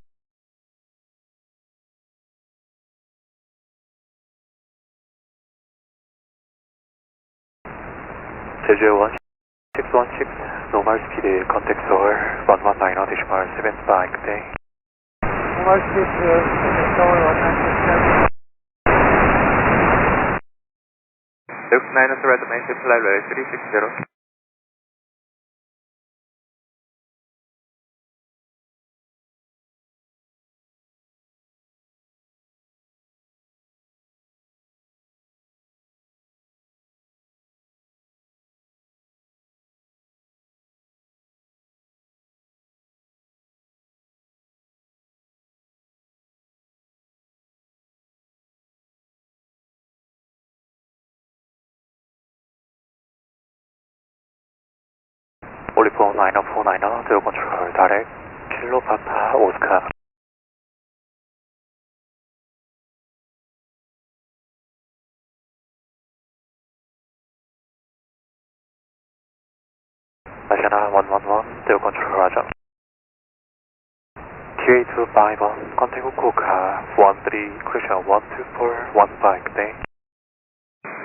Daegu 1616, normal speed, contact Seoul 119.75 good day. Normal speed, Seoul 197. Daegu 9 maintain flight level 360. Oliver 9049, Daegu Control, direct, Kilo Papa, Oscar. National 111, Daegu Control, Roger. TA251, contact Fukuoka, 13, Christian 12415, good day.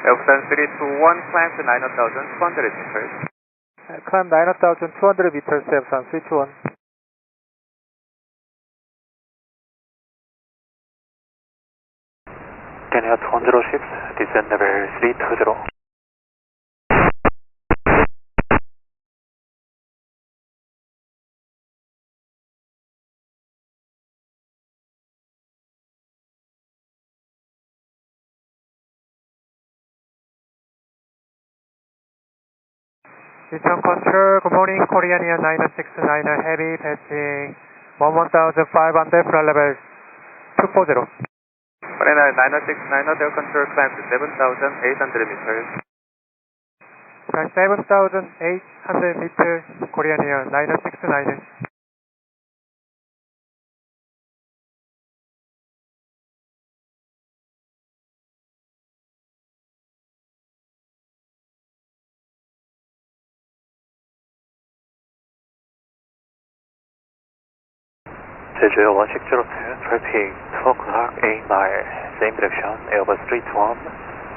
Elfton 321, climb to 9,200 meters. Climb 9,200 meters, Elfton 321. Kenya 206, descent level 320. Eastern Control, good morning, Korean Air 969er Heavy, passing 11,500, flight level 240. Korean Air 969er, Daegu Control, climb to 7,800 meters. Flight 7,800 meters, Korean Air 969. 제주역 1602, traffic 2 o'clock, 8 mile, same direction, Airbus 321,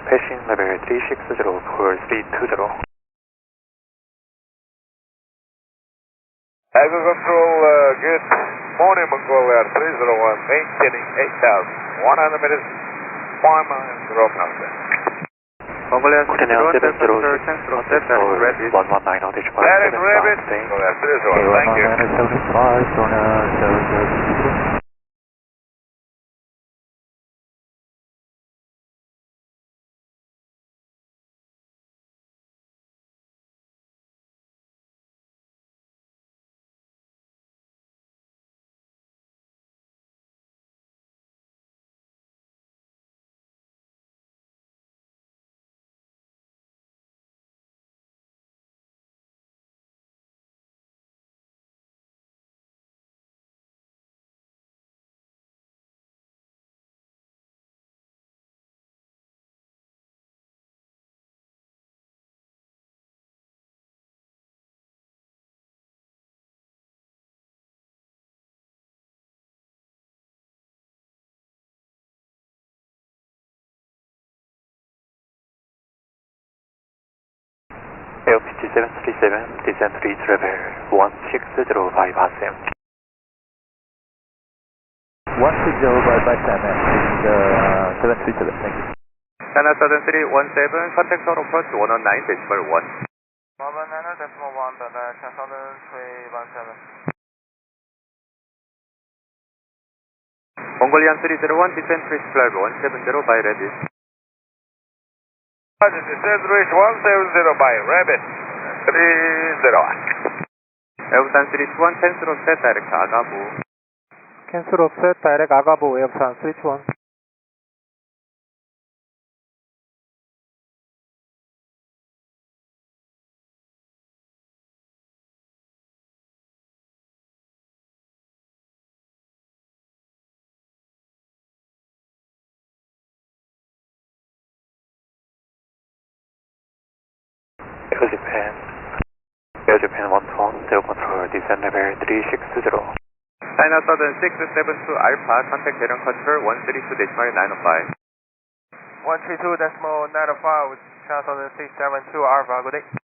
passing level 360 for 320. Daegu Control, good morning, Mongolia 301, maintaining 8,100 meters, 5 miles, drop number. Mongolia Korean Air 706, control 119 on Daegu That is Rabbit, Mongolia 301, thank you. 75, Korean Air 706. Air PT 737, descent reach level 1605 RM. 1605 RM, this is 737, thank you. China Southern 317, contact total approach 119.1. 119.1, China Southern 317. Mongolian 301, descent reach level 170 by ready. Descent reach 170 by Rabbit 301. Airbusan 321, cancel offset direct 아가부. Cancel offset, direct 아가보, Airbusan 321. Air Japan 121, Daegu Control, descent level 360. China Southern 672 Alpha, contact Daegu Control 132.905. 132.905, China Southern 672 Alpha, good day.